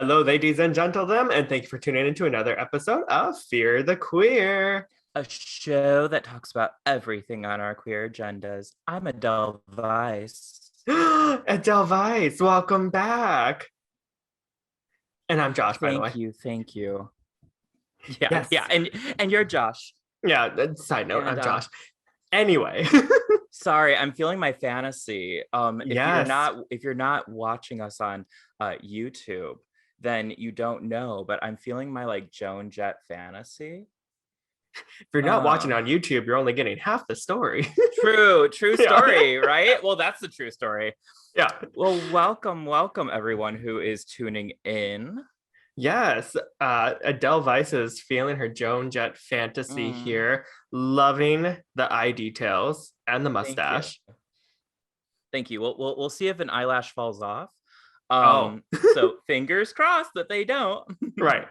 Hello, ladies and gentlemen, and thank you for tuning into another episode of Fear the Queer. A show that talks about everything on our queer agendas. I'm Adele Weiss. Adele Weiss, welcome back. And I'm Josh, by the way. Thank you. Yeah, Yes. yeah, and you're Josh. Yeah, side note, And I'm Josh. Anyway. Sorry, I'm feeling my fantasy. Yes. If you're not watching us on YouTube, then you don't know, but I'm feeling my like Joan Jett fantasy. If you're not watching on YouTube, you're only getting half the story. True Yeah. story, right? Well, that's the true story. Yeah. Well, welcome everyone who is tuning in. Yes, Adele Weiss is feeling her Joan Jett fantasy here, loving the eye details and the mustache. Thank you. We'll see if an eyelash falls off. Oh. So fingers crossed that they don't. Right.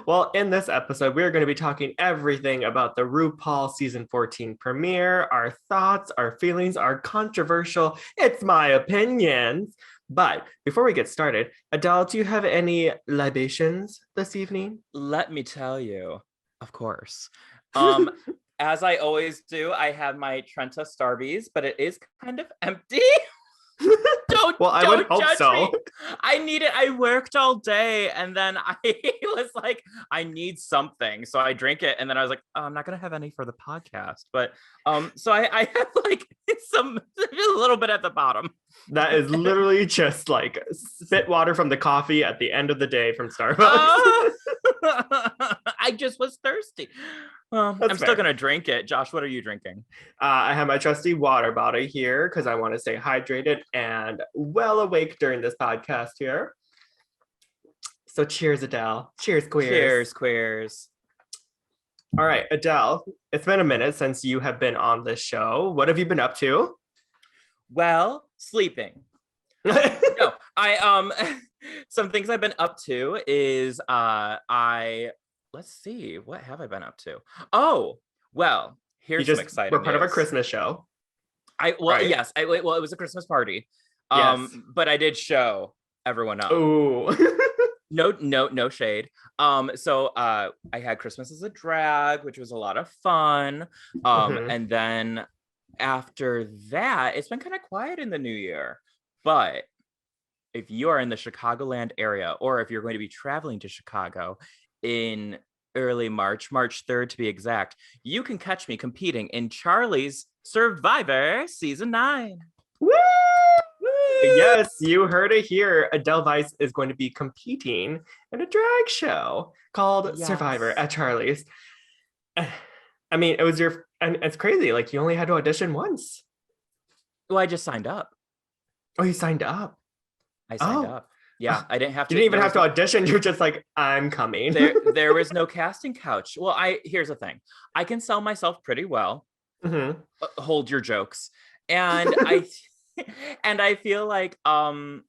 Well, in this episode, we're going to be talking everything about the RuPaul season 14 premiere, our thoughts, our feelings, our controversial, it's my opinions. But before we get started, Adele, do you have any libations this evening? Let me tell you, of course. As I always do, I have my Trenta Starbies, but it is kind of empty. I would hope so. Me. I need it. I worked all day, and then I was like, I need something, so I drank it, and then I was like, oh, I'm not gonna have any for the podcast, but so I have like a little bit at the bottom. That is literally just like spit water from the coffee at the end of the day from Starbucks. I just was thirsty. Well, I'm still going to drink it. Josh, what are you drinking? I have my trusty water bottle here because I want to stay hydrated and well awake during this podcast here. So cheers, Adele. Cheers, queers. Cheers, queers. All right, Adele, it's been a minute since you have been on this show. What have you been up to? Well, sleeping. No, some things I've been up to is let's see, what have I been up to? Oh, well, here's some exciting we're part news. of a Christmas show. Right? Yes, it was a Christmas party. Yes. But I did show everyone up. Ooh. No shade. So I had Christmas as a drag, which was a lot of fun. And then after that, it's been kind of quiet in the new year. But if you are in the Chicagoland area, or if you're going to be traveling to Chicago in early March 3rd to be exact, you can catch me competing in Charlie's Survivor Season 9. Woo! Yes, you heard it here. Adele Weiss is going to be competing in a drag show called Survivor at Charlie's. I mean, and it's crazy. Like, you only had to audition once. Well, I just signed up. Oh, you signed up? I signed up. Yeah, I didn't have to. You didn't even have to audition. You're just like, I'm coming. There was no casting couch. Well, here's the thing. I can sell myself pretty well. Mm-hmm. Hold your jokes. And I feel like I'm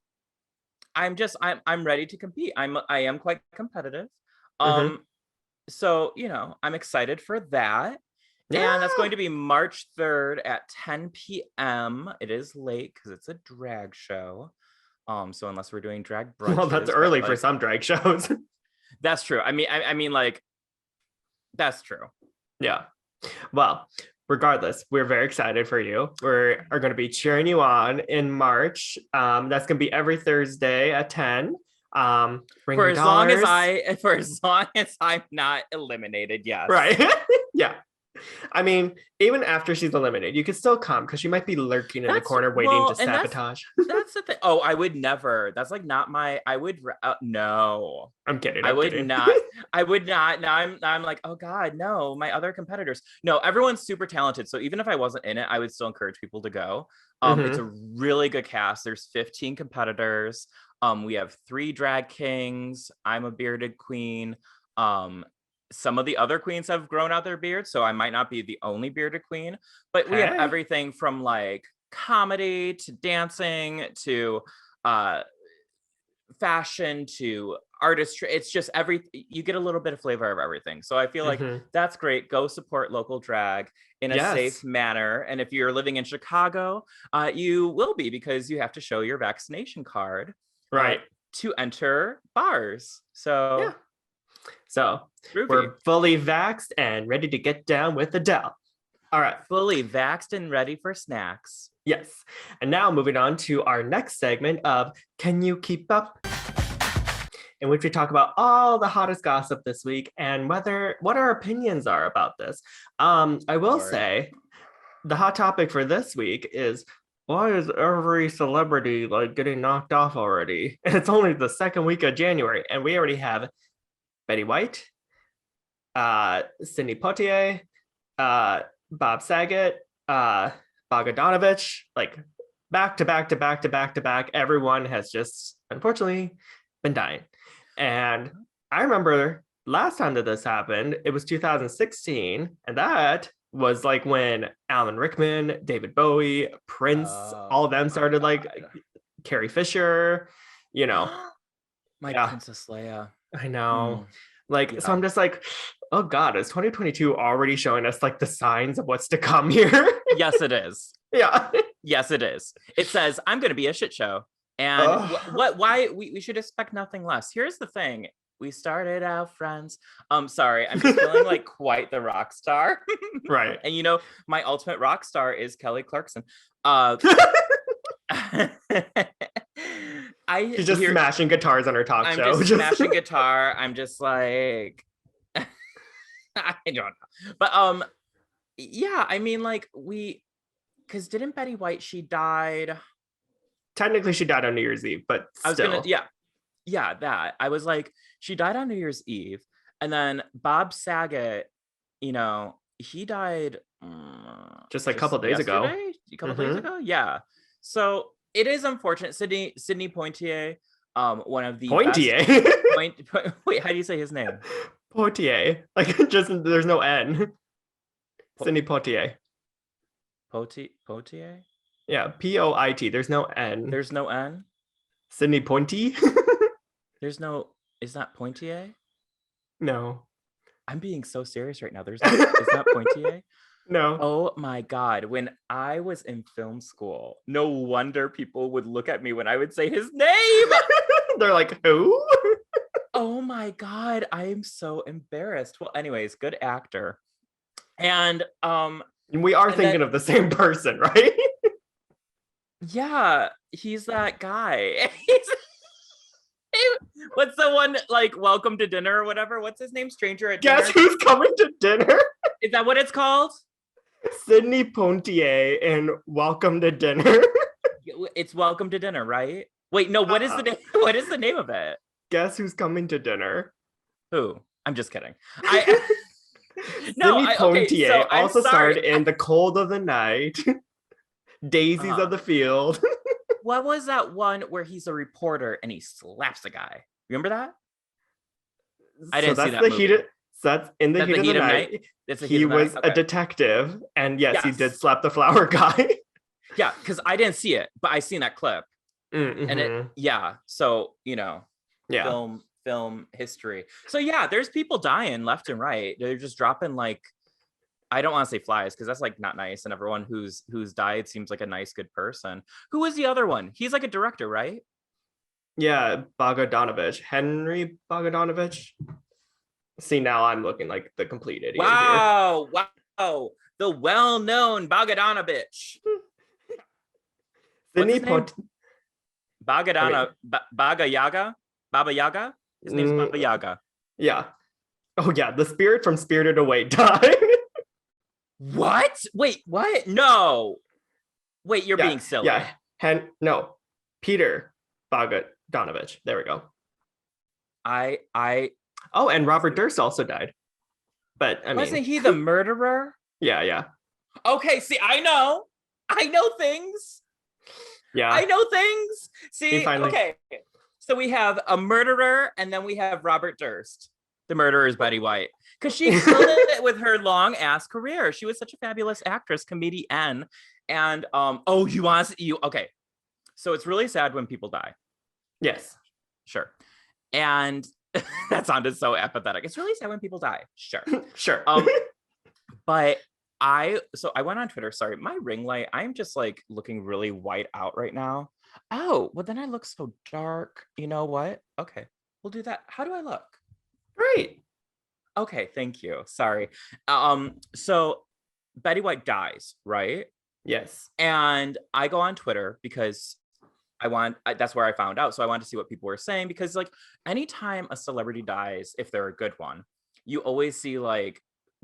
ready to compete. I am quite competitive. So, I'm excited for that. Yeah. And that's going to be March 3rd at 10 p.m. It is late because it's a drag show. So unless we're doing drag brunches. Well, that's early for some drag shows. That's true. I mean, like, that's true. Yeah. Well, regardless, we're very excited for you. We are going to be cheering you on in March. That's going to be every Thursday at 10. For as long as I'm not eliminated, yes. Right. Yeah. I mean, even after she's eliminated, you could still come because she might be lurking in the corner waiting to sabotage. That's the thing. Oh, I would never. That's like not my. I would no. I'm kidding. I would not. I would not. Now I'm like, oh God, no. My other competitors. No, everyone's super talented. So even if I wasn't in it, I would still encourage people to go. It's a really good cast. There's 15 competitors. We have 3 drag kings. I'm a bearded queen. Some of the other queens have grown out their beards, so I might not be the only bearded queen, but we have everything from like comedy to dancing to fashion to artistry. It's just you get a little bit of flavor of everything. So I feel like that's great. Go support local drag in a safe manner. And if you're living in Chicago, you will be, because you have to show your vaccination card. Right. to enter bars. Yeah. So So groovy. we're fully vaxxed and ready to get down with Adele. All right. Fully vaxxed and ready for snacks. Yes. And now moving on to our next segment of Can You Keep Up? In which we talk about all the hottest gossip this week and what our opinions are about this. I will say the hot topic for this week is, why is every celebrity like getting knocked off already? And it's only the second week of January, and we already have Betty White, Sidney Poitier, Bob Saget, Bogdanovich, like back to back to back to back to back. Everyone has just unfortunately been dying. And I remember last time that this happened, it was 2016, and that was like when Alan Rickman, David Bowie, Prince, all of them started, like Carrie Fisher, you know. My Princess Leia. I know. So I'm just like, oh God, is 2022 already showing us like the signs of what's to come here? Yes, it is. Yeah. Yes, it is. It says, I'm going to be a shit show. And why we should expect nothing less. Here's the thing. We started out friends. Sorry, I'm just feeling like quite the rock star. Right. And you know, my ultimate rock star is Kelly Clarkson. She's just smashing guitars on her talk show. I'm just smashing guitar. I'm just like, I don't know. But yeah, I mean, like because didn't Betty White, she died? Technically, she died on New Year's Eve, but still. Yeah, that. I was like, she died on New Year's Eve. And then Bob Saget, you know, he died just a couple days ago. A couple days ago? Yeah. So it is unfortunate. Sidney Poitier, one of the Poitier? Wait, how do you say his name? Poitier. Like, just, there's no N. Sidney Poitier. Poitier? Yeah, Poit. There's no N. There's no N? Sidney Pointy? There's no, is that Poitier? No. I'm being so serious right now. There's no, is that Poitier? No. Oh my God. When I was in film school, no wonder people would look at me when I would say his name. They're like, who? Oh my God. I am so embarrassed. Well, anyways, good actor. And we are thinking of the same person, right? Yeah, he's that guy. What's the one, like, Welcome to Dinner or whatever? What's his name? Stranger at Dinner? Guess who's coming to dinner? Is that what it's called? Sidney Poitier and Welcome to Dinner. It's Welcome to Dinner, right? Wait, no, what is the name? What is the name of it? Guess who's coming to dinner? Who? I'm just kidding. Sidney Poitier also starred in The Cold of the Night, Daisies of the Field. What was that one where he's a reporter and he slaps a guy? Remember that? I didn't see that movie. That's in the heat of the night. He was a detective, and yes, he did slap the flower guy. Yeah, because I didn't see it, but I seen that clip. Mm-hmm. And it, so, you know, film history. So yeah, there's people dying left and right. They're just dropping, like, I don't want to say flies because that's like not nice, and everyone who's died seems like a nice, good person. Who was the other one? He's like a director, right? Yeah, Bogdanovich. Henry Bogdanovich. See, now I'm looking like the complete idiot. Wow. The well-known Bogdanovich. Sidney Baba Yaga? His name's Baba Yaga. Yeah. Oh yeah, the spirit from Spirited Away died. What? Wait, what? No. Wait, you're being silly. Yeah. No. Peter Bogdanovich. There we go. Oh, and Robert Durst also died. But I mean, wasn't he the murderer? Yeah. Okay, see, I know things. Yeah. I know things. See, okay. So we have a murderer, and then we have Robert Durst. The murderer is Betty White. Because she killed it with her long ass career. She was such a fabulous actress, comedian. And okay. So it's really sad when people die. Yes. Sure. And that sounded so apathetic. It's really sad when people die. Sure. Sure. But I went on Twitter. Sorry, my ring light, I'm just like looking really white out right now. Oh, well, then I look so dark. You know what? Okay, we'll do that. How do I look? Great. Okay, thank you. Sorry. So Betty White dies, right? Yes. And I go on Twitter because that's where I found out. So I wanted to see what people were saying because, like, anytime a celebrity dies, if they're a good one, you always see like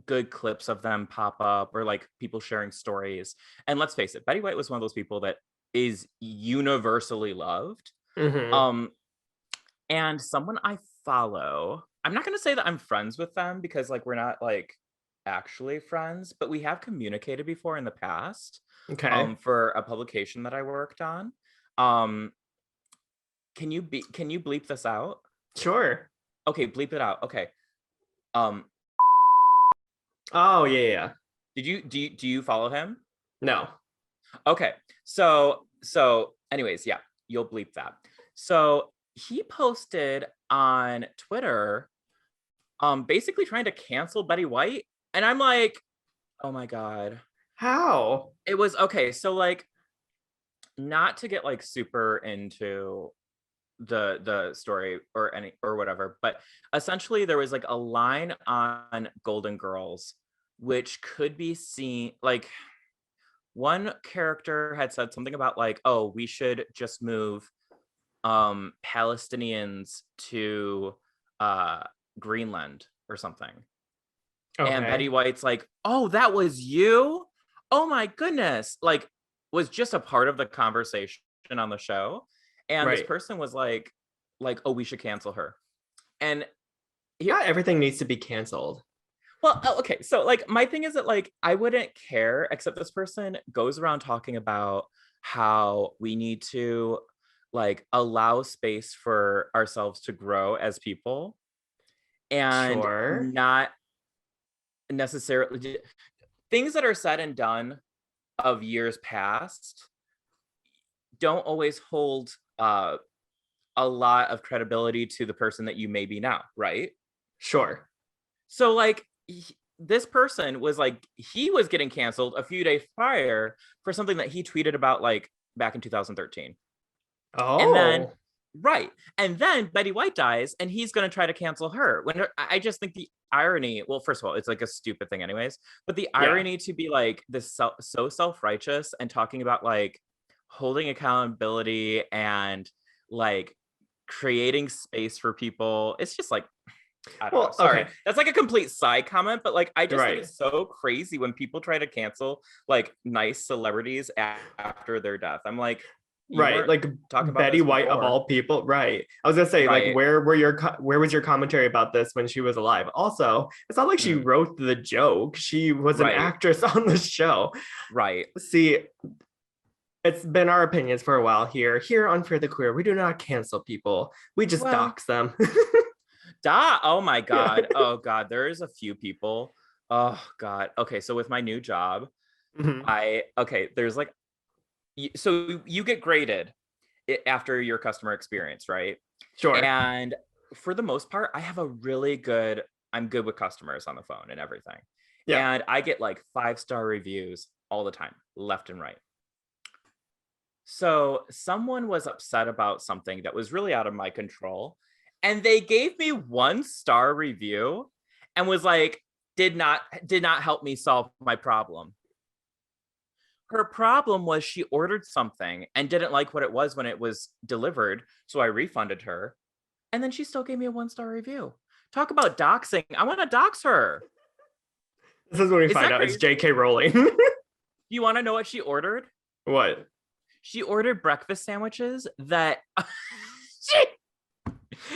good clips of them pop up or like people sharing stories. And let's face it, Betty White was one of those people that is universally loved. Mm-hmm. Um, and someone I follow, I'm not going to say that I'm friends with them because like we're not like actually friends, but we have communicated before in the past Okay. for a publication that I worked on. Um can you bleep this out? Sure. Okay, bleep it out. Okay. Um Oh, yeah, yeah. do you follow him? No. Okay. So anyways, yeah, you'll bleep that. So he posted on Twitter basically trying to cancel Betty White and I'm like, "Oh my god." How? It was okay, so like not to get like super into the story or any or whatever, but essentially there was like a line on Golden Girls which could be seen like one character had said something about like, oh, we should just move Palestinians to uh Greenland or something. And Betty Okay. White's like, oh, that was you? Oh my goodness. Like, was just a part of the conversation on the show. And this Right. person was like, oh, we should cancel her. And here, Not everything needs to be canceled. well, okay. So like my thing is that like I wouldn't care, except this person goes around talking about how we need to like allow space for ourselves to grow as people and Sure. not necessarily things that are said and done of years past don't always hold a lot of credibility to the person that you may be now, right? Sure. So like this person was like he was getting canceled a few days prior for something that he tweeted about like back in 2013. And then Oh, right. And then Betty White dies and he's going to try to cancel her. When I just think the irony, well, first of all, it's like a stupid thing anyways, but the yeah. irony to be like this so self-righteous and talking about like holding accountability and like creating space for people. It's just like I don't know. Well, Sorry. okay. That's like a complete side comment, but like I just think Right. it's so crazy when people try to cancel like nice celebrities after their death. I'm like, you Right. weren't Like talking about Betty this White of before. all people. Right. I was gonna say, like, Right. where was your commentary about this when she was alive? Also, it's not like she Mm, wrote the joke. She was an right. actress on the show. Right. See, it's been our opinions for a while here. Here on Fear the Queer, we do not cancel people. We just Well, dox them. oh my Yeah. God. Oh God. There is a few people. Oh God. Okay. So with my new job, Mhm. there's like, so you get graded after your customer experience, right? Sure. And for the most part, I'm good with customers on the phone and everything. Yeah. And I get like 5-star reviews all the time, left and right. So someone was upset about something that was really out of my control. And they gave me 1-star review and was like, did not help me solve my problem. Her problem was she ordered something and didn't like what it was when it was delivered. So I refunded her. And then she still gave me a 1-star review. Talk about doxing. I want to dox her. This is when we Is find that out it's crazy? J.K. Rowling. Do you want to know what she ordered? What? She ordered breakfast sandwiches that she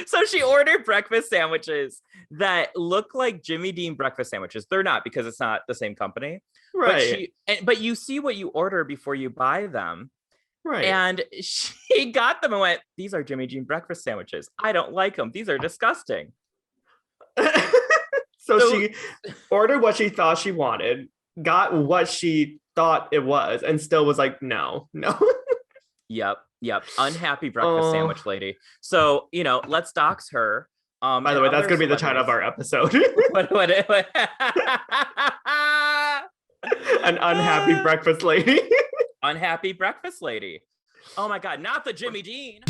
so she ordered breakfast sandwiches that look like Jimmy Dean breakfast sandwiches. They're not because it's not the same company. But Right. but you see what you order before you buy them. Right. And she got them and went, "These are Jimmy Dean breakfast sandwiches. I don't like them. These are disgusting." So So she ordered what she thought she wanted, got what she thought it was, and still was like, no, no. yep. Unhappy breakfast Oh, sandwich lady. So, let's dox her. by the And way, that's other going to be the title of celebrities. our episode. What An unhappy breakfast lady. unhappy breakfast lady. Oh my God, not the Jimmy Dean.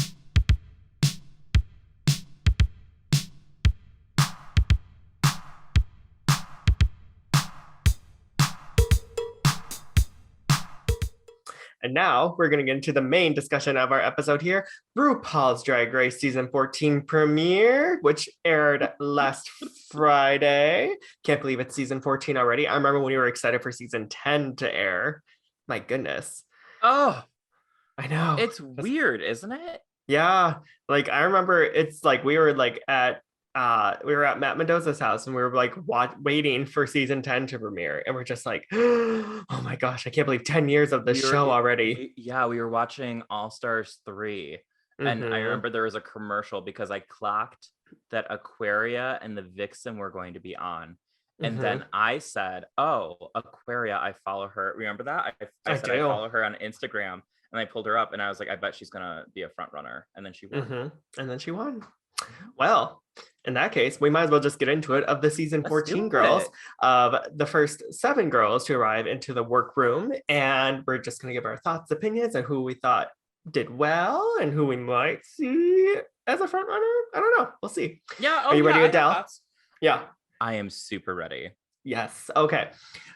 And now we're going to get into the main discussion of our episode here, RuPaul's Drag Race Season 14 premiere, which aired last Friday. Can't believe it's Season 14 already. I remember when we were excited for Season 10 to air. My goodness. Oh, I know. it's weird, isn't it? Yeah. Like I remember it's like we were at Matt Mendoza's house and we were like waiting for season 10 to premiere and we're just like oh my gosh, I can't believe 10 years of this show already. We were watching All Stars 3 and I remember there was a commercial because I clocked that Aquaria and the Vixen were going to be on. And then I said, oh, Aquaria, I follow her. Remember that? I said I follow her on Instagram and I pulled her up and I was like, I bet she's going to be a front runner. And then she won. And then she won. Well, in that case, we might as well just get into it of the season 14 girls, of the first 7 girls to arrive into the workroom. And we're just going to give our thoughts, opinions, and who we thought did well and who we might see as a front runner. I don't know. We'll see. Yeah. Are you ready, Adele? Yeah. I am super ready. Yes. Okay.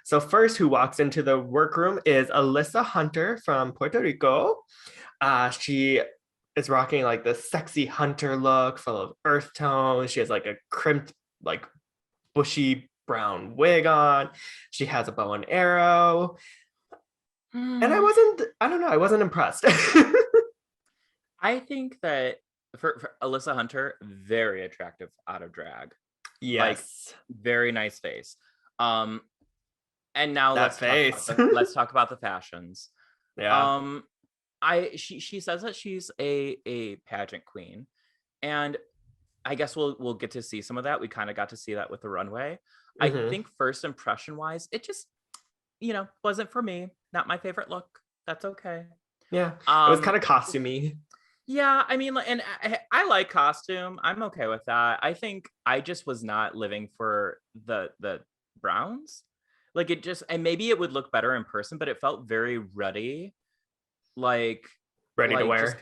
So first who walks into the workroom is Alyssa Hunter from Puerto Rico. She is rocking like this sexy hunter look full of earth tones. She has like a crimped, like bushy brown wig on. She has a bow and arrow. And I wasn't impressed. I think that for Alyssa Hunter, very attractive out of drag. Yes. Like, very nice face. And now let's talk about the fashions. Yeah. She says that she's a pageant queen, and I guess we'll get to see some of that. We kind of got to see that with the runway. I think first impression wise, it just wasn't for me. Not my favorite look. That's okay. Yeah, it was kind of costumey. Yeah, I mean, and I like costume. I'm okay with that. I think I just was not living for the browns. Like it just, and maybe it would look better in person, but it felt very ruddy. Like ready to wear.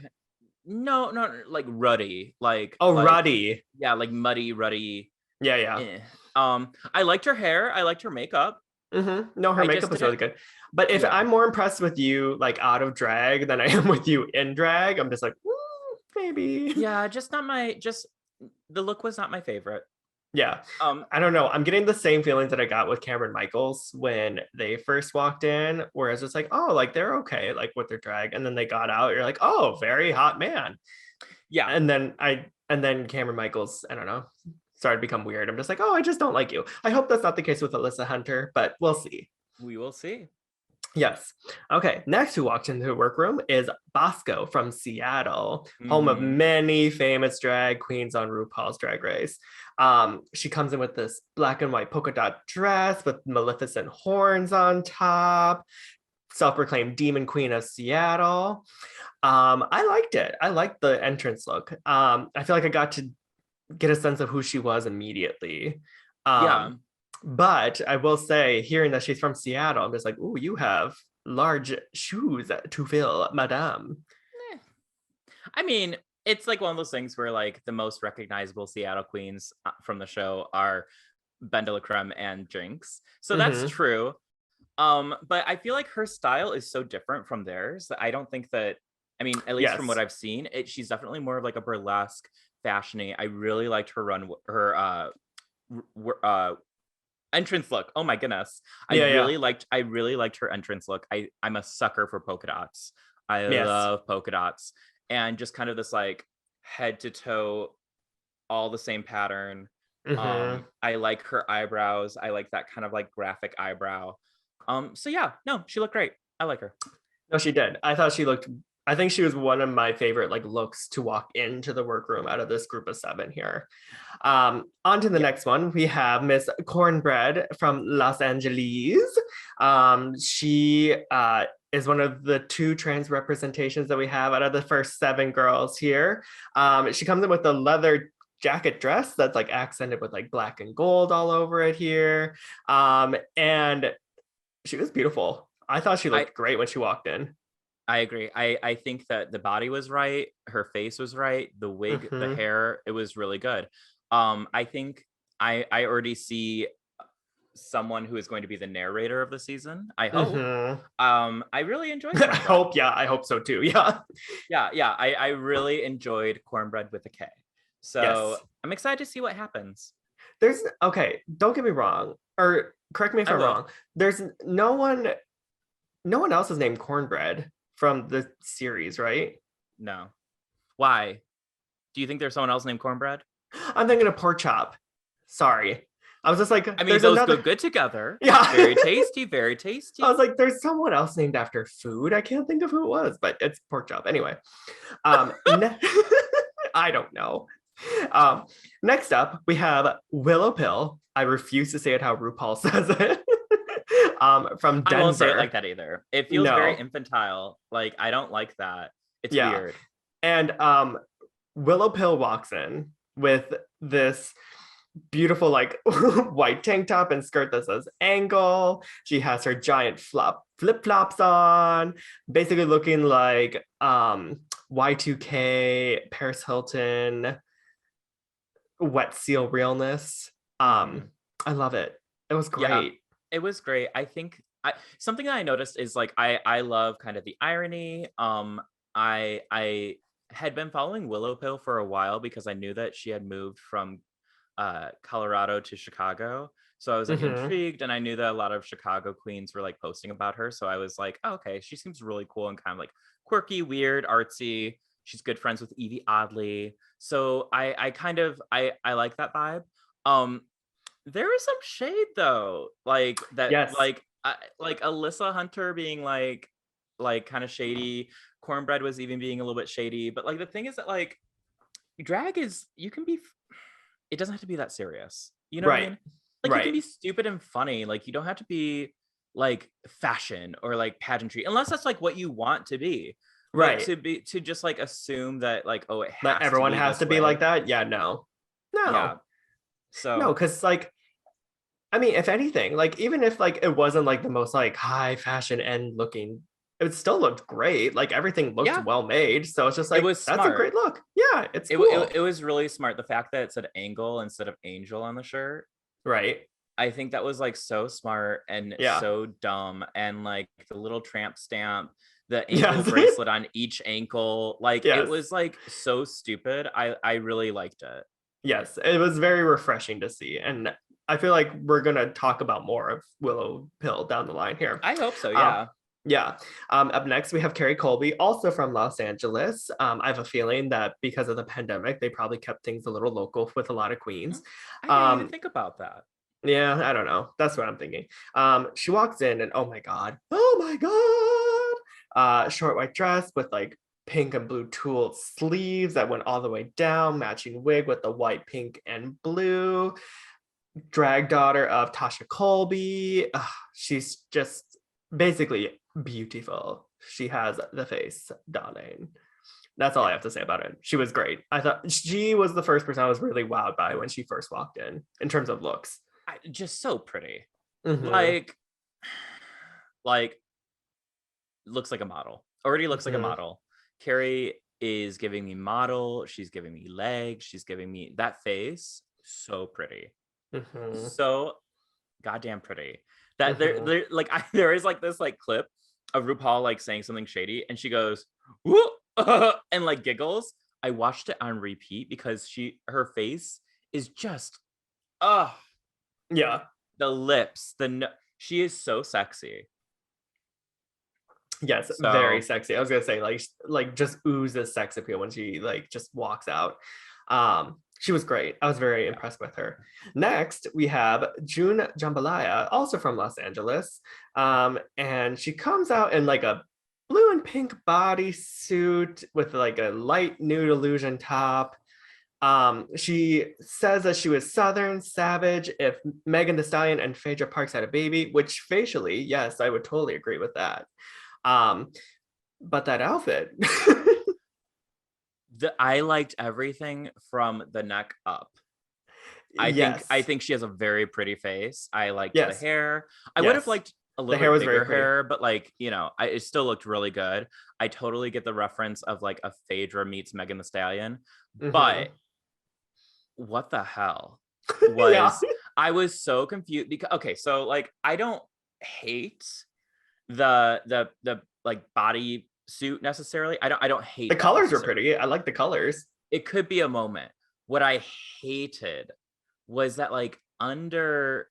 No, like ruddy. Like ruddy. Yeah, like muddy, ruddy. Yeah. I liked her hair. I liked her makeup. No, her makeup was really good. But if I'm more impressed with you like out of drag than I am with you in drag, I'm just like, maybe. Yeah, the look was not my favorite. Yeah. I don't know. I'm getting the same feelings that I got with Cameron Michaels when they first walked in, whereas it's like, oh, like they're okay, like with their drag. And then they got out, you're like, oh, very hot man. Yeah. And then Cameron Michaels, I don't know, started to become weird. I'm just like, oh, I just don't like you. I hope that's not the case with Alyssa Hunter, but we'll see. We will see. Yes. Okay. Next, who walked into the workroom is Bosco from Seattle, home of many famous drag queens on RuPaul's Drag Race. She comes in with this black and white polka dot dress with Maleficent horns on top, self-proclaimed demon queen of Seattle. I liked it. I liked the entrance look. I feel like I got to get a sense of who she was immediately. But I will say, hearing that she's from Seattle, I'm just like, ooh, you have large shoes to fill, madame. I mean, it's like one of those things where like the most recognizable Seattle queens from the show are Ben de la Creme and Jinx. So that's true. But I feel like her style is so different from theirs that I don't think that, I mean, at least from what I've seen, she's definitely more of like a burlesque, fashiony. I really liked her entrance look. Oh my goodness. I really liked her entrance look. I'm a sucker for polka dots. I love polka dots. And just kind of this like head to toe, all the same pattern. I like her eyebrows. I like that kind of like graphic eyebrow. So yeah, no, she looked great. I like her. No, she did. I think she was one of my favorite like looks to walk into the workroom out of this group of 7 here. On to the next one. We have Miss Cornbread from Los Angeles. She is one of the 2 trans representations that we have out of the first 7 girls here. She comes in with a leather jacket dress that's like accented with like black and gold all over it here. And she was beautiful. I thought she looked great when she walked in. I agree. I think that the body was right, her face was right, the wig, the Mm-hmm. hair, it was really good. I think I already see someone who is going to be the narrator of the season. I hope. Mm-hmm. I really enjoyed I Cornbread. hope, yeah, I hope so too. Yeah. Yeah. I really enjoyed Cornbread with a K. So Yes. I'm excited to see what happens. There's okay, don't get me wrong, or correct me if I I'm will. wrong. There's no one else is named Cornbread from the series, right? No. Why? Do you think there's someone else named Cornbread? I'm thinking of pork chop. Sorry. I was just like, I mean, there's those go another. good together. Yeah. Very tasty, very I was tasty. like, there's someone else named after food. I can't think of who it was, but it's pork chop. Anyway, ne- I don't know. Um, next up, we have Willow Pill. I refuse to say it how RuPaul says it. From I won't say it like Denver. that either. It feels very No. infantile. Like, I don't like that. It's Yeah. weird. And Willow Pill walks in with this beautiful like white tank top and skirt that says angle. She has her giant flip flops on, basically looking like Y2K Paris Hilton wet seal realness. Mhm. I love it. It was Yeah, great. it was great. I think something that I noticed is like I love kind of the irony. I had been following Willowpill for a while because I knew that she had moved from Colorado to Chicago. So I was like Mm-hmm. intrigued, and I knew that a lot of Chicago queens were like posting about her. So I was like, oh, okay, she seems really cool and kind of like quirky, weird, artsy. She's good friends with Evie Oddly. So I kind of I like that vibe. Um, there is some shade though, like that, Yes. like Alyssa Hunter being like kind of shady. Cornbread was even being a little bit shady, but like the thing is that like drag is you can be it doesn't have to be that serious. You know what I Right. mean? Like you can Right. be stupid and funny. Like you don't have to be like fashion or like pageantry unless that's like what you want to be. But Right. to just like assume that like oh it That has to everyone be has to this be like way. that. Yeah, no. Yeah. No. No, So because like I mean, if anything, like even if like it wasn't like the most like high fashion end looking, it still looked great. Like everything looked yeah, well made. So it's just it like was that's a smart. great look. Yeah, it's It cool. it was really smart. The fact that it said angle instead of angel on the shirt, Right. I think that was like so smart and Yeah. so dumb. And like the little tramp stamp, the ankle Yes. bracelet on each ankle, like it Yes. was like so stupid. I really liked it. Yes. It was very refreshing to see. And I feel like we're gonna talk about more of Willow Pill down the line here. I hope so. Um, Yeah. yeah. Up next, we have Carrie Colby, also from Los Angeles. I have a feeling that because of the pandemic, they probably kept things a little local with a lot of queens. Mm, I didn't even Um, think about that. yeah, I don't know. That's what I'm thinking. She walks in and oh my god, short white dress with like pink and blue tulle sleeves that went all the way down, matching wig with the white, pink, and blue. Drag daughter of Tasha Colby. She's just basically beautiful. She has the face, darling. That's all I Yeah. have to say about it. She was great. I thought she was the first person I was really wowed by when she first walked in terms of looks. Just so pretty. Mm-hmm. Like, like looks like a model. Already looks like a Mm-hmm. model. Carrie is giving me model. She's giving me legs. She's giving me that face. So pretty. Mm-hmm. So goddamn pretty. That Mm-hmm. there like there is like this like clip of RuPaul like saying something shady, and she goes, "Whoop," and like giggles. I watched it on repeat because her face is just oh Yeah. the lips, she is so sexy. Yes, very So sexy. I was gonna say like just oozes sex appeal when she like just walks out. She was great. I was very yeah. impressed with her. Next, we have June Jambalaya, also from Los Angeles. And she comes out in like a blue and pink bodysuit with like a light nude illusion top. She says that she was Southern Savage if Megan Thee Stallion and Phaedra Parks had a baby, which facially, yes, I would totally agree with that. Um, but that outfit, I liked everything from the neck up. I yes, think she has a very pretty face. I liked the yes, hair. I would have yes, liked a The little hair bit was very bigger pretty. hair, but like, it still looked really good. I totally get the reference of like a Phaedra meets Megan Thee Stallion, Mm-hmm. but what the hell Yeah. was I was so confused because okay, so like I don't hate the like body suit necessarily. I don't The hate that colors were necessarily. pretty. I like the colors. It could be a moment. What I hated was that like under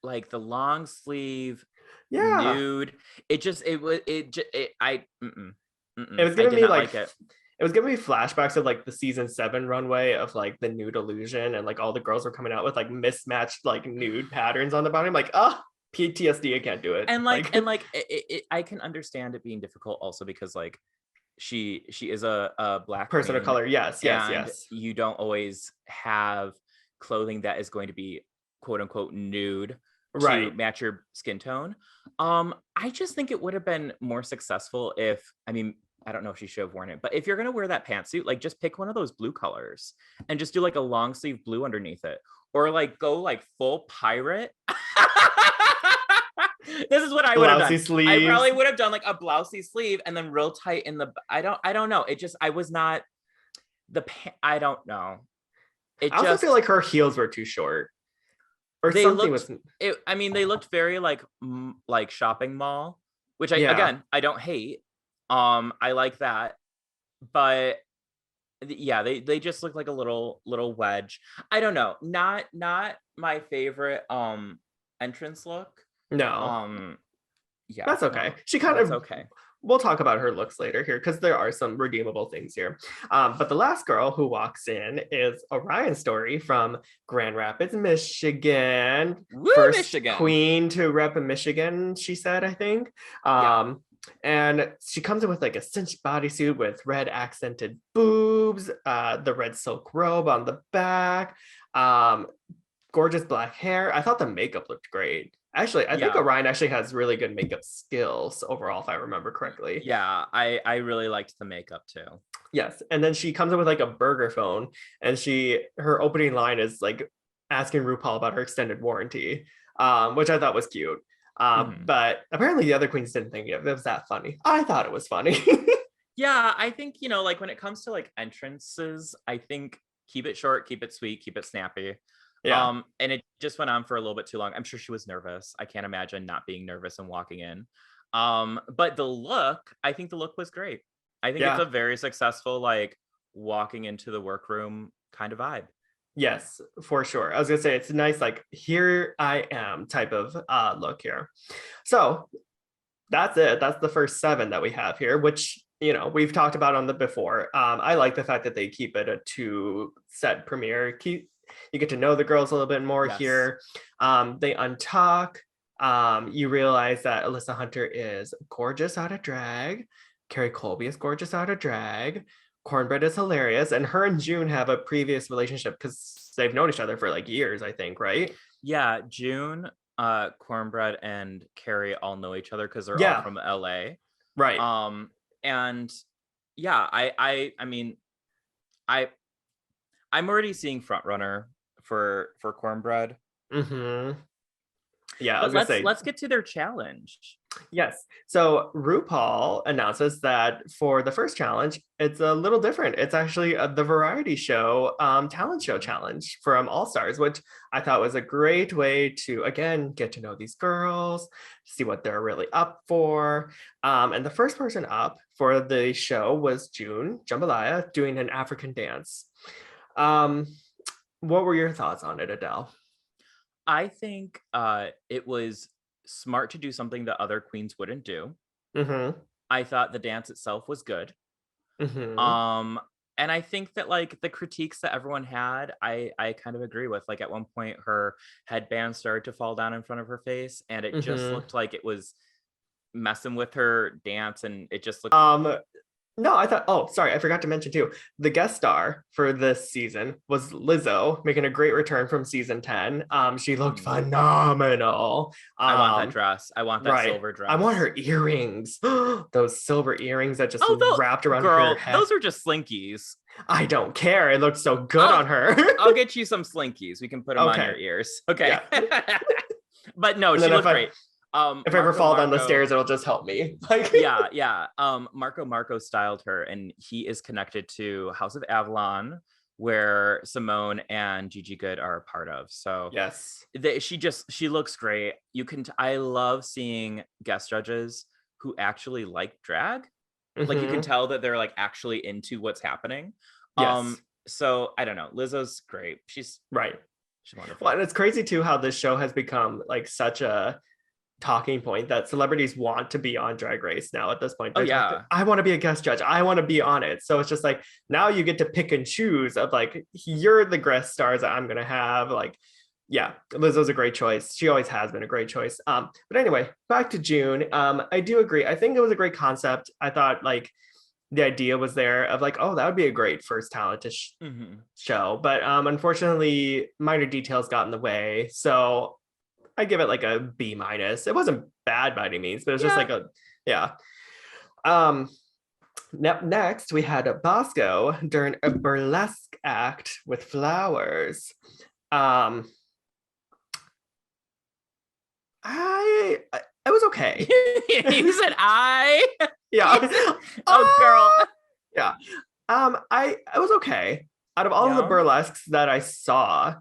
like the long sleeve Yeah. nude, it just it was it, just, it I mm-mm, It mm-mm, was I giving did me not like like it. it was giving me flashbacks of like the season 7 runway of like the nude illusion, and like all the girls were coming out with like mismatched like nude patterns on the body. I'm like, PTSD, I can't do it. Like And like I can understand it being difficult also because like she is a black person of queen color. Yes, yes, and yes. you don't always have clothing that is going to be quote unquote nude to Right. match your skin tone. I just think it would have been more successful if, I mean, I don't know if she should have worn it, but if you're gonna wear that pantsuit, like just pick one of those blue colors and just do like a long sleeve blue underneath it, or like go like full pirate. This is what I would have done. Blousey I sleeves. probably would have done like a blousey sleeve and then real tight in the. I don't know. It just I was not I don't know. It I also feel just like her heels were too short. Or they something looked was it. I mean, they looked very like shopping mall, which I yeah. again I don't hate. I like that, but yeah, they just look like a little wedge. I don't know. Not my favorite entrance look. No. Um yeah, That's okay. no, She kind that's of okay. we'll talk about her looks later here because there are some redeemable things here. But the last girl who walks in is Orion Story from Grand Rapids, Michigan. Woo, First Michigan. queen to rep Michigan, she said, I think. Yeah. And she comes in with like a cinched bodysuit with red accented boobs, the red silk robe on the back, um, gorgeous black hair. I thought the makeup looked great. Actually, I think Yeah. Orion actually has really good makeup skills overall, if I remember correctly. Yeah, I really liked the makeup too. Yes. And then she comes in with like a burger phone, and her opening line is like asking RuPaul about her extended warranty, which I thought was cute. Mhm. But apparently the other queens didn't think it was that funny. I thought it was funny. Yeah, I think, like when it comes to like entrances, I think keep it short, keep it sweet, keep it snappy. Yeah. And it just went on for a little bit too long. I'm sure she was nervous. I can't imagine not being nervous and walking in. But I think the look was great. I think it's Yeah. a very successful like walking into the workroom kind of vibe. Yes, for sure. I was gonna say it's a nice, like, here I am type of look here. So that's it. That's the first 7 that we have here, which we've talked about on the before. I like the fact that they keep it a 2 set premiere. You get to know the girls a little bit more Yes. here. They untalk. You realize that Alyssa Hunter is gorgeous out of drag. Carrie Colby is gorgeous out of drag. Cornbread is hilarious, and her and June have a previous relationship because they've known each other for like years, I think, right? Yeah, June, Cornbread, and Carrie all know each other because they're all Yeah, from LA. right. And yeah, I mean, I I'm already seeing front runner for Cornbread. Mm-hmm. Yeah, I was But gonna let's say let's get to their challenge. yes. So RuPaul announces that for the first challenge, it's a little different. It's actually the variety show talent show Mhm. challenge from All Stars, which I thought was a great way to again get to know these girls, see what they're really up for. And the first person up for the show was June Jambalaya doing an African dance. Um, what were your thoughts on it, Adele? I think it was smart to do something that other queens wouldn't do. Mm-hmm. I thought the dance itself was good. Mm-hmm. Um and I think that like the critiques that everyone had, I kind of agree with. Like at one point her headband started to fall down in front of her face and it just Mm-hmm. looked like it was messing with her dance and it just looked. Um, No, I thought, oh, sorry, I forgot to mention too. The guest star for this season was Lizzo, making a great return from season 10. She looked Mhm. phenomenal. I want that dress. I want that Right. silver I want dress. her earrings. Those silver earrings that just Oh, wrapped around her girl, head. those are just slinkies. I don't care. It looked so good I'll on her. I'll get you some slinkies. We can put them on your Okay. ears. Okay. Yeah. But no, And she then if looked I great. If I ever fall down the Marco, stairs, it'll just help me. Like, yeah. Marco styled her, and he is connected to House of Avalon, where Simone and Gigi Good are a part of. So yes. she looks great. I love seeing guest judges who actually like drag. Like you can Mm-hmm. tell that they're like actually into what's happening. Yes. So I don't know. Lizzo's great. She's Right. wonderful. Well, and it's crazy too how this show has become like such a talking point that celebrities want to be on Drag Race now at this point. Oh They're like, yeah. I want to be a guest judge. I want to be on it. So it's just like now you get to pick and choose of like, you're the guest stars that I'm gonna have. Like, yeah, Lizzo's a great choice. She always has been a great choice. But anyway, back to June. I do agree. I think it was a great concept. I thought like the idea was there of like, oh, that would be a great first talent to show. But unfortunately, minor details got in the way. So I give it like a B minus. It wasn't bad by any means, but it's just Yeah. like a yeah. Um next we had Bosco during a burlesque act with flowers. Um I it was okay. You said I. Yeah. Oh girl. Yeah. I it was okay. Out of all of the Yeah. burlesques that I saw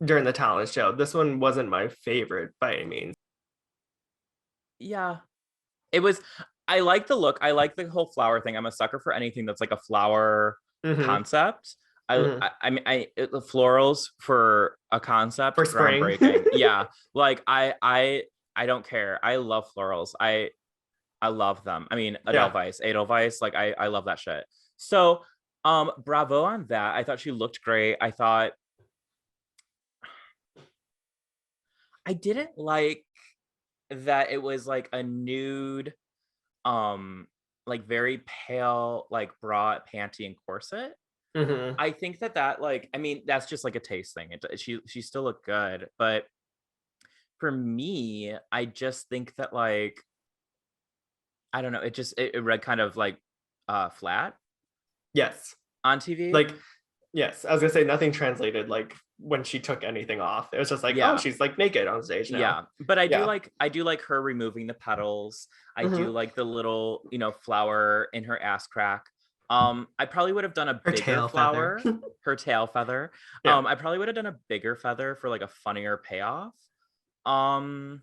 during the talent show, this one wasn't my favorite by any means. Yeah. It was. I like the look. I like the whole flower thing. I'm a sucker for anything that's like a flower Mm-hmm. concept. Mm-hmm. I mean the florals for a concept, For spring. groundbreaking. Yeah. Like I don't care. I love florals. I love them. I mean, Yeah. Edelweiss, like I love that shit. So, bravo on that. I thought she looked great. I didn't like that it was like a nude, like very pale, like bra, panty, and corset. Mm-hmm. I think that like, I mean, that's just like a taste thing. She still looked good, but for me, I just think that like I don't know, it read kind of like flat Yes. on TV. Like, yes. I was gonna say nothing translated like when she took anything off. It was just like, oh, Yeah. she's like naked on stage now. Yeah. But Yeah. I do like her removing the petals. I do Mm-hmm. like the little, flower in her ass crack. I probably would have done a Her bigger tail feather. flower, her tail feather. Yeah. I probably would have done a bigger feather for like a funnier payoff. Um,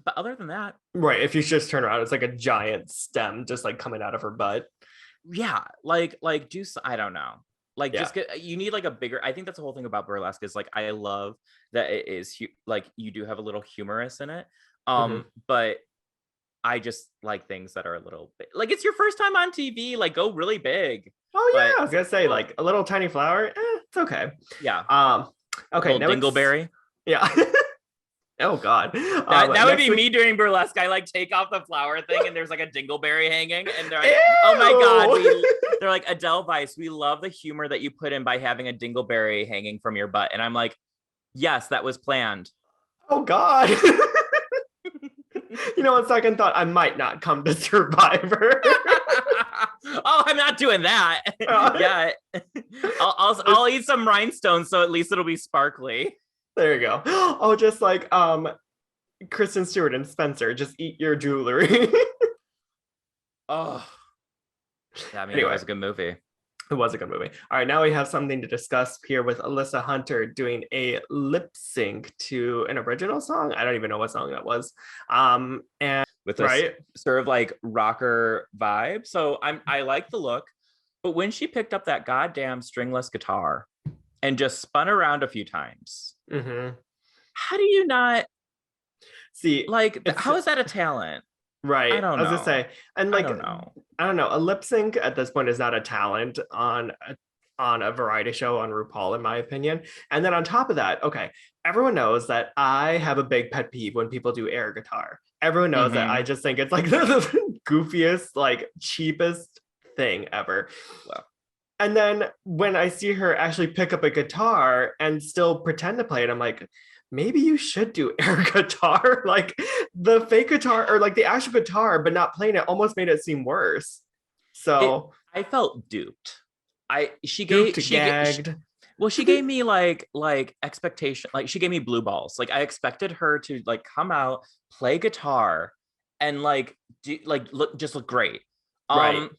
but other than that, Right. If you just turn around, it's like a giant stem just like coming out of her butt. yeah, I don't know. Like Yeah. just get you need like a bigger. I think that's the whole thing about burlesque is like I love that it is like you do have a little humorous in it. Mm-hmm. But I just like things that are a little bit like it's your first time on TV, like go really big. Oh But yeah, I was gonna say like a little tiny flower. It's okay. yeah, Okay, little now it's dingleberry. yeah. Oh God. That would Next be week. me doing burlesque. I like take off the flower thing and there's like a dingleberry hanging, and they're like, Ew! oh my God, they're like, Adele Weiss, we love the humor that you put in by having a dingleberry hanging from your butt. And I'm like, yes, that was planned. Oh God. You know, on second thought, I might not come to Survivor. Oh, I'm not doing that. Yeah. I'll eat some rhinestones so at least it'll be sparkly. There you go. Oh, just like Kristen Stewart and Spencer, just eat your jewelry. Oh. Yeah, I mean, Anyway. it was a good movie. It was a good movie. All right, now we have something to discuss here with Alyssa Hunter doing a lip sync to an original song. I don't even know what song that was. And With this sort of like rocker vibe. So I like the look, but when she picked up that goddamn stringless guitar and just spun around a few times, how do you not see? Like, how is that a talent? Right. I don't know. I was gonna say, and like, I don't know. A lip sync at this point is not a talent on a variety show on RuPaul, in my opinion. And then on top of that, okay, everyone knows that I have a big pet peeve when people do air guitar. Everyone knows that I just think it's like the goofiest, like cheapest thing ever. Well. And then when I see her actually pick up a guitar and still pretend to play it, I'm like, maybe you should do air guitar. Like the fake guitar or like the actual guitar, but not playing it almost made it seem worse. So I felt duped. Gagged. Well, she gave me like expectation, like she gave me blue balls. Like I expected her to like come out, play guitar, and like look great. Right.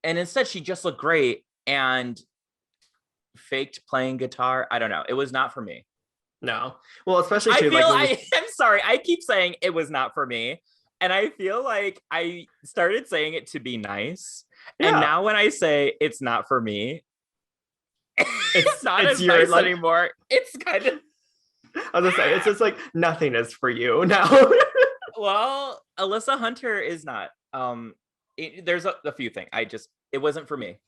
And instead she just looked great and faked playing guitar. I don't know. It was not for me. No. Well, especially I too, feel like when we I'm sorry. I keep saying it was not for me. And I feel like I started saying it to be nice. And yeah, now when I say it's not for me, it's not it's as your nice like anymore. It's kind of I was gonna say it's just like nothing is for you now. well, Alyssa Hunter is not. There's a few things. It wasn't for me.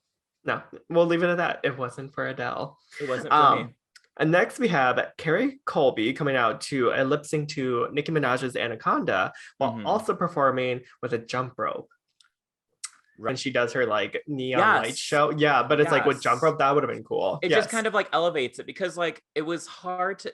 No, we'll leave it at that. It wasn't for Adele. It wasn't for me. Um, and next we have Carrie Colby coming out to a lip sync to Nicki Minaj's Anaconda while Mm-hmm. also performing with a jump rope. Right. And she does her like neon light Yes. show. Yeah, but it's like with jump Yes. rope, that would have been cool. It just Yes. kind of like elevates it because like it was hard to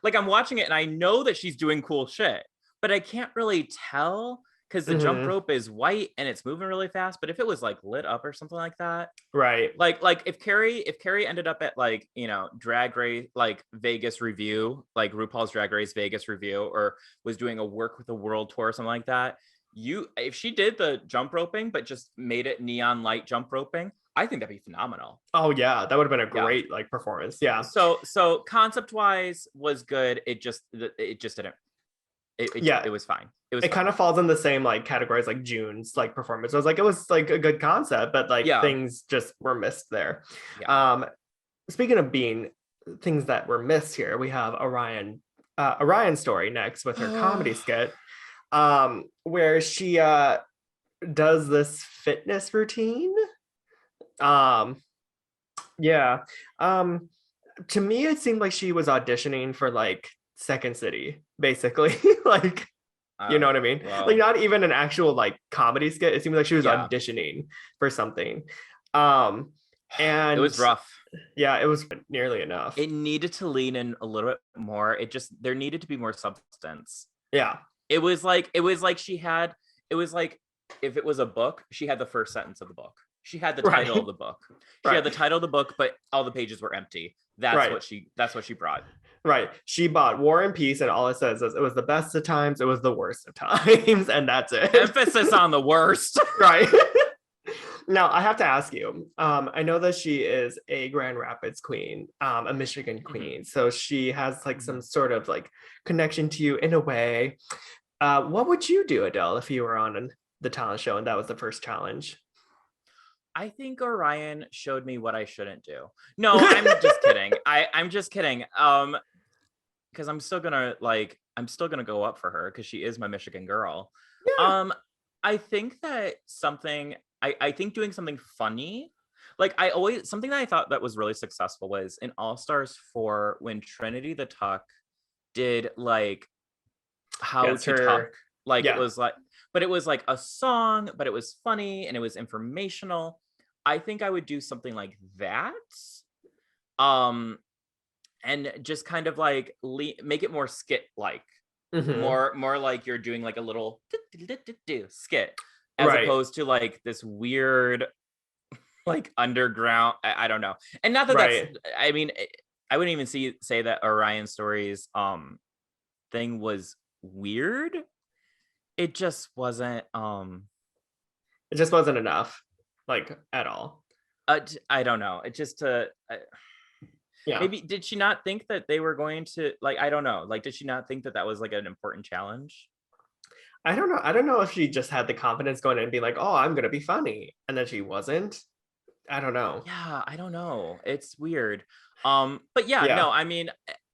like I'm watching it and I know that she's doing cool shit, but I can't really tell because the jump Mm-hmm. rope is white and it's moving really fast. But if it was like lit up or something like that, Right. like if Carrie ended up at like Drag Race like Vegas review, like RuPaul's Drag Race Vegas review, or was doing a Work with the World tour or something like that, if she did the jump roping but just made it neon light jump roping, I think that'd be phenomenal. Oh yeah, that would have been a Yeah. great like performance. Yeah. So concept wise was good. It just didn't. Yeah. It was fine. It was It fine. kind of falls in the same like categories like June's like performance. I was like, it was like a good concept, but like Yeah. things just were missed there. Yeah. Speaking of being things that were missed here, we have Orion story next with her comedy skit, where she does this fitness routine. Yeah. To me, it seemed like she was auditioning for like Second City, basically. Like, you know what I mean? Well, like not even an actual like comedy skit. It seemed like she was yeah. auditioning for something. It was And rough. yeah, it was nearly enough. It needed to lean in a little bit more. There needed to be more substance. Yeah. It was like she had. It was like if it was a book, she had the first sentence of the book. She had the title of the book. She had the title of the book, but all the pages were empty. That's what she brought. Right. She bought War and Peace, and all it says is it was the best of times, it was the worst of times, and that's it. Emphasis on the worst. Right. Now I have to ask you. I know that she is a Grand Rapids queen, a Michigan queen, so she has like some sort of like connection to you in a way. What would you do, Adele, if you were on the talent show and that was the first challenge? I think Orion showed me what I shouldn't do. No, I'm just kidding. I'm just kidding. Because I'm still gonna go up for her because she is my Michigan girl. Yeah. I think that I think doing something funny, like something that I thought that was really successful was in All Stars 4 when Trinity the Tuck did like how to talk. Like it was like, but it was like a song, but it was funny and it was informational. I think I would do something like that. And just kind of like make it more skit like. More like you're doing like a little skit as opposed to like this weird like underground I don't know. And not that that's I mean I wouldn't even say that Orion Story's thing was weird. It just wasn't enough like at all. I don't know. It just yeah. Maybe did she not think that they were going to like I don't know. Like did she not think that that was like an important challenge? I don't know. I don't know if she just had the confidence going in and be like, "Oh, I'm going to be funny." And then she wasn't. I don't know. Yeah, I don't know. It's weird. But yeah, no, I mean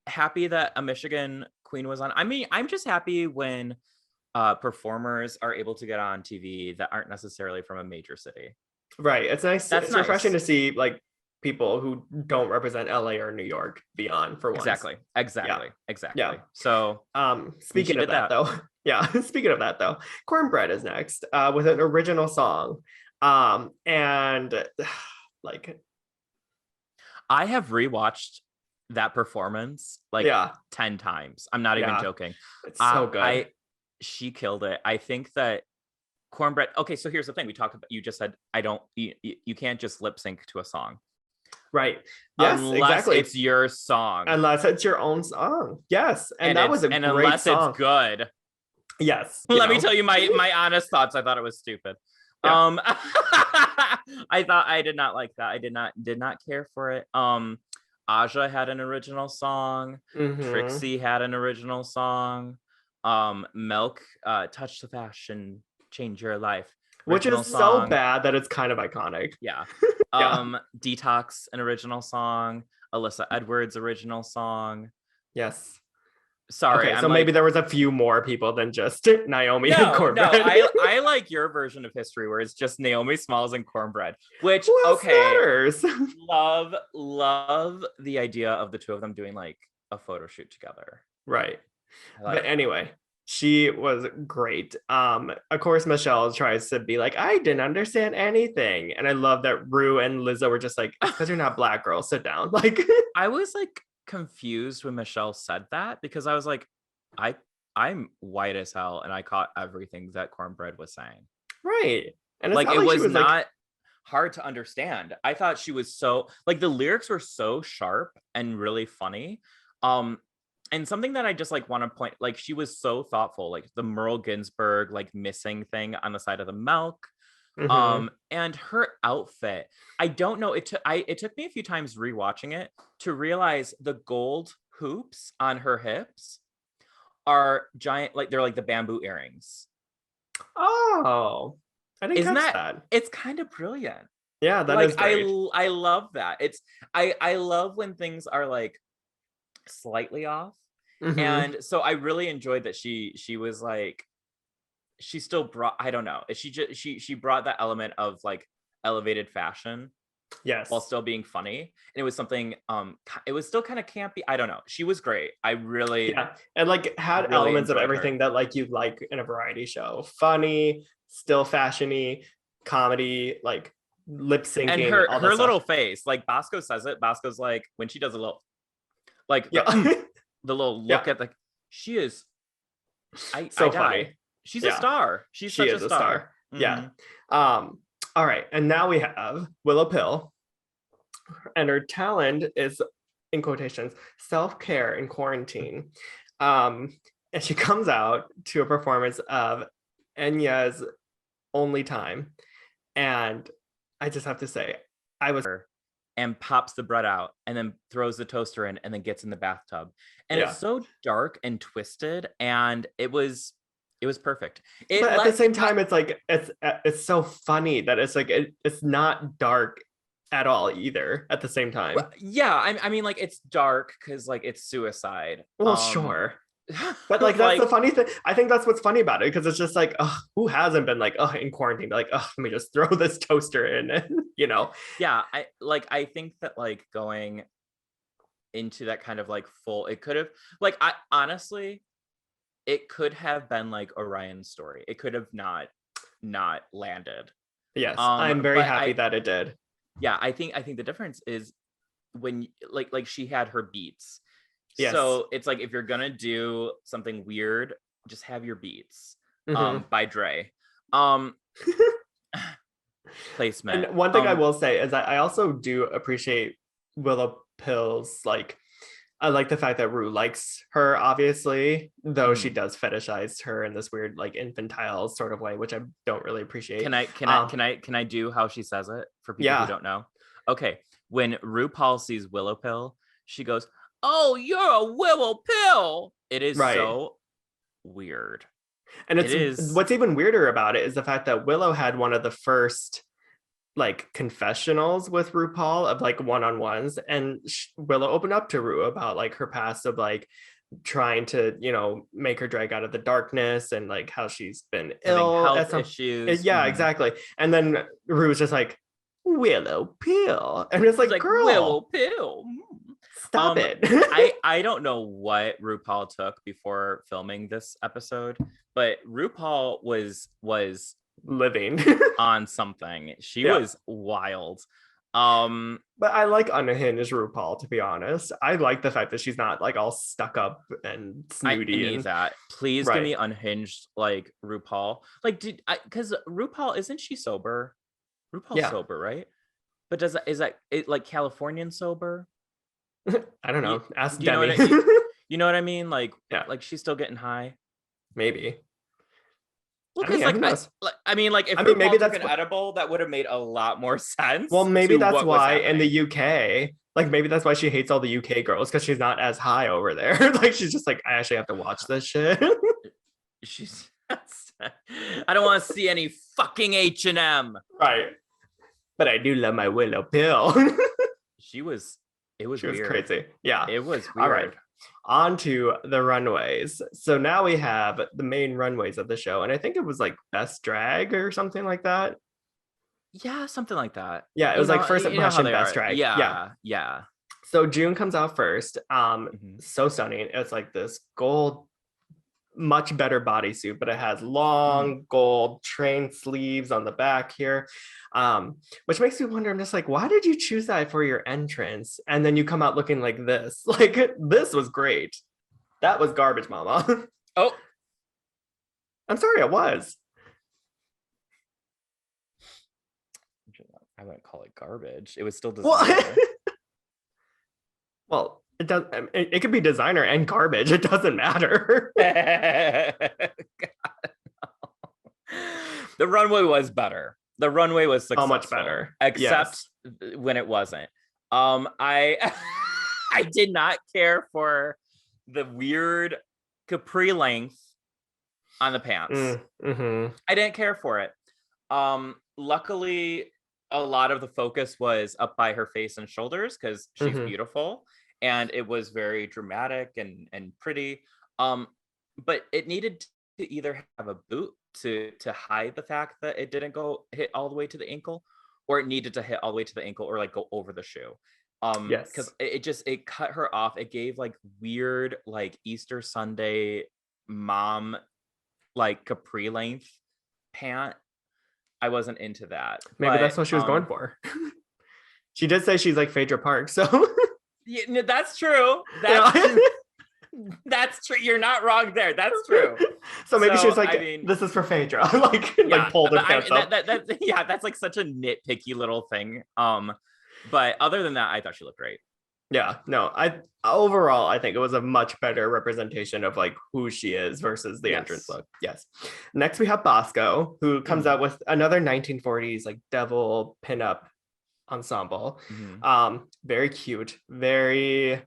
happy that a Michigan queen was on. I mean, I'm just happy when performers are able to get on TV that aren't necessarily from a major city. Right. It's nice. That's it's refreshing to see like people who don't represent LA or New York be on for once. Exactly. Yeah. So speaking of that though. Yeah. Speaking of that though, Cornbread is next with an original song. And like I have rewatched that performance like 10 times. I'm not even joking. It's so good. She killed it. I think that Cornbread. Okay, so here's the thing. We talked about. You just said you can't just lip sync to a song. Right. Yes, unless exactly. it's your song. Unless it's your own song. Yes. And that was a and great unless it's song. good. Yes. Let me tell you my honest thoughts. I thought it was stupid. Yeah. I thought I did not like that. I did not care for it. Aja had an original song. Trixie had an original song. Milk, Touch the Fashion, Change Your Life. Which Original is so song. bad that it's kind of iconic. Yeah. Yeah. Detox, an original song. Alyssa Edwards, original song. Yes. Sorry, Okay, so I'm maybe like, there was a few more people than just Naomi and no, Cornbread. I like your version of history where it's just Naomi Smalls and Cornbread, which, Who else okay, matters? love the idea of the two of them doing like a photo shoot together. Right. Like But anyway, she was great. Of course, Michelle tries to be like, I didn't understand anything. And I love that Rue and Lizzo were just like, it's because you're not black, girl. Sit down. Like, I was like confused when Michelle said that because I was like, I'm white as hell and I caught everything that Cornbread was saying. right. And it's Like not it like she was was not like, hard to understand. I thought she was so like the lyrics were so sharp and really funny. And something that I just like want to point, like she was so thoughtful, like the Merle Ginsburg like missing thing on the side of the milk. And her outfit, I don't know, it took me a few times rewatching it to realize the gold hoops on her hips are giant, like they're like the bamboo earrings. oh, I didn't Isn't catch that, that. it's kind of brilliant. Yeah, that is Like great. I love that. It's I love when things are like slightly off. And so I really enjoyed that she was like, she still brought, I don't know, she just she brought that element of like elevated fashion Yes. while still being funny. And it was something, it was still kind of campy. I don't know. She was great. I really, yeah, and like had really elements of enjoyed everything her. that like you like in a variety show. Funny, still fashiony, comedy, like lip And syncing, all that her little stuff. face, like Bosco says it. Bosco's like, when she does a little, like Yeah. the little look Yeah. at the, she is, I So die. funny. She's a Yeah. star. She's She such a is a star. star. Yeah. All right. And now we have Willow Pill. And her talent is, in quotations, self-care in quarantine. And she comes out to a performance of Enya's Only Time. And I just have to say, I was, And pops the bread out and then throws the toaster in and then gets in the bathtub. And yeah. it's so dark and twisted, and it was perfect. But at the same time, it's like it's so funny that it's like it's not dark at all either at the same time. Yeah, I mean, like it's dark because like it's suicide. Well, sure. But like that's the funny thing. I think that's what's funny about it, because it's just like, oh, who hasn't been like, oh, in quarantine, like, oh, let me just throw this toaster in, and you know. Yeah, I think that like going into that kind of like full, it could have, like, I honestly, it could have been like Orion's story. It could have not landed. Yes, I'm very happy that it did. Yeah, I think the difference is when like she had her beats. Yes. So it's like, if you're gonna do something weird, just have your beats. By Dre. Placement. And one thing I will say is that I also do appreciate Willow Pill's, like, I like the fact that Rue likes her, obviously, though she does fetishize her in this weird, like, infantile sort of way, which I don't really appreciate. Can I do how she says it for people who don't know? Okay, when RuPaul sees Willow Pill, she goes, "Oh, you're a Willow Pill." It is so weird. And it's what's even weirder about it is the fact that Willow had one of the first like confessionals with RuPaul of like one-on-ones, and Willow opened up to Ru about like her past of like trying to, you know, make her drag out of the darkness, and like how she's been ill, health issues. Yeah, exactly. And then Ru was just like, Willow Pill, and it's like, girl, Willow Pill, stop it. I don't know what RuPaul took before filming this episode, but RuPaul was living on something. She was wild. But I like unhinged RuPaul, to be honest. I like the fact that she's not like all stuck up and snooty. I need that. Please give me unhinged like RuPaul. Like, because RuPaul, isn't she sober? RuPaul's sober, right? But is that it like Californian sober? I don't You, know. Ask do you know Demi. you know what I mean? Yeah, Like she's still getting high. maybe. Well, I mean, because yeah, who knows? I mean, like if I mean, maybe RuPaul took that's an what. edible, that would have made a lot more Well, sense maybe to that's what was why in the happening. UK, like maybe that's why she hates all the UK girls because she's not as high over there. Like she's just like, I actually have to watch this shit. She's I don't want to see any fucking H&M. Right. But I do love my Willow pill. She was it was She was weird. crazy. Yeah. It was All right. weird. On to the runways. So now we have the main runways of the show. And I think it was like best drag or something like that. Yeah, something like that. Yeah, it was like first You know how impression they best are. drag. Yeah. Yeah, yeah. So June comes out first. Mhm. So stunning. It's like this gold, much better bodysuit, but it has Mhm. long gold train sleeves on the back here. Which makes me wonder, I'm just like, why did you choose that for your entrance? And then you come out looking like this. Like this was great. That was garbage, mama. Oh, I'm sorry, it was. I wouldn't call it garbage. It was still Well, designer. well, it does. It could be designer and garbage. It doesn't matter. The runway was better. The runway was So much successful, better. except Yes. when it wasn't. I I did not care for the weird capri length on the pants. Mm-hmm. I didn't care for it. Luckily, a lot of the focus was up by her face and shoulders because she's Mm-hmm. beautiful, and it was very dramatic and pretty. Um, but it needed to either have a boot to hide the fact that it didn't go hit all the way to the ankle, or it needed to hit all the way to the ankle or like go over the shoe. Because Yes. it just it cut her off. It gave like weird like Easter Sunday mom like capri length pant. I wasn't into that. Maybe But that's what she was going for. She did say she's like Phaedra Park, so yeah, no, that's true. yeah. That's true. You're not wrong there. That's true. So maybe she So was like, I mean, "This is for Phaedra," like yeah, pulled her but pants up. yeah, that's like such a nitpicky little thing. But other than that, I thought she looked great. Yeah, no, I overall I think it was a much better representation of like who she is versus the entrance Yes. look. Yes. Next we have Bosco, who comes Mm. out with another 1940s like devil pinup ensemble. Mm-hmm. Very cute, very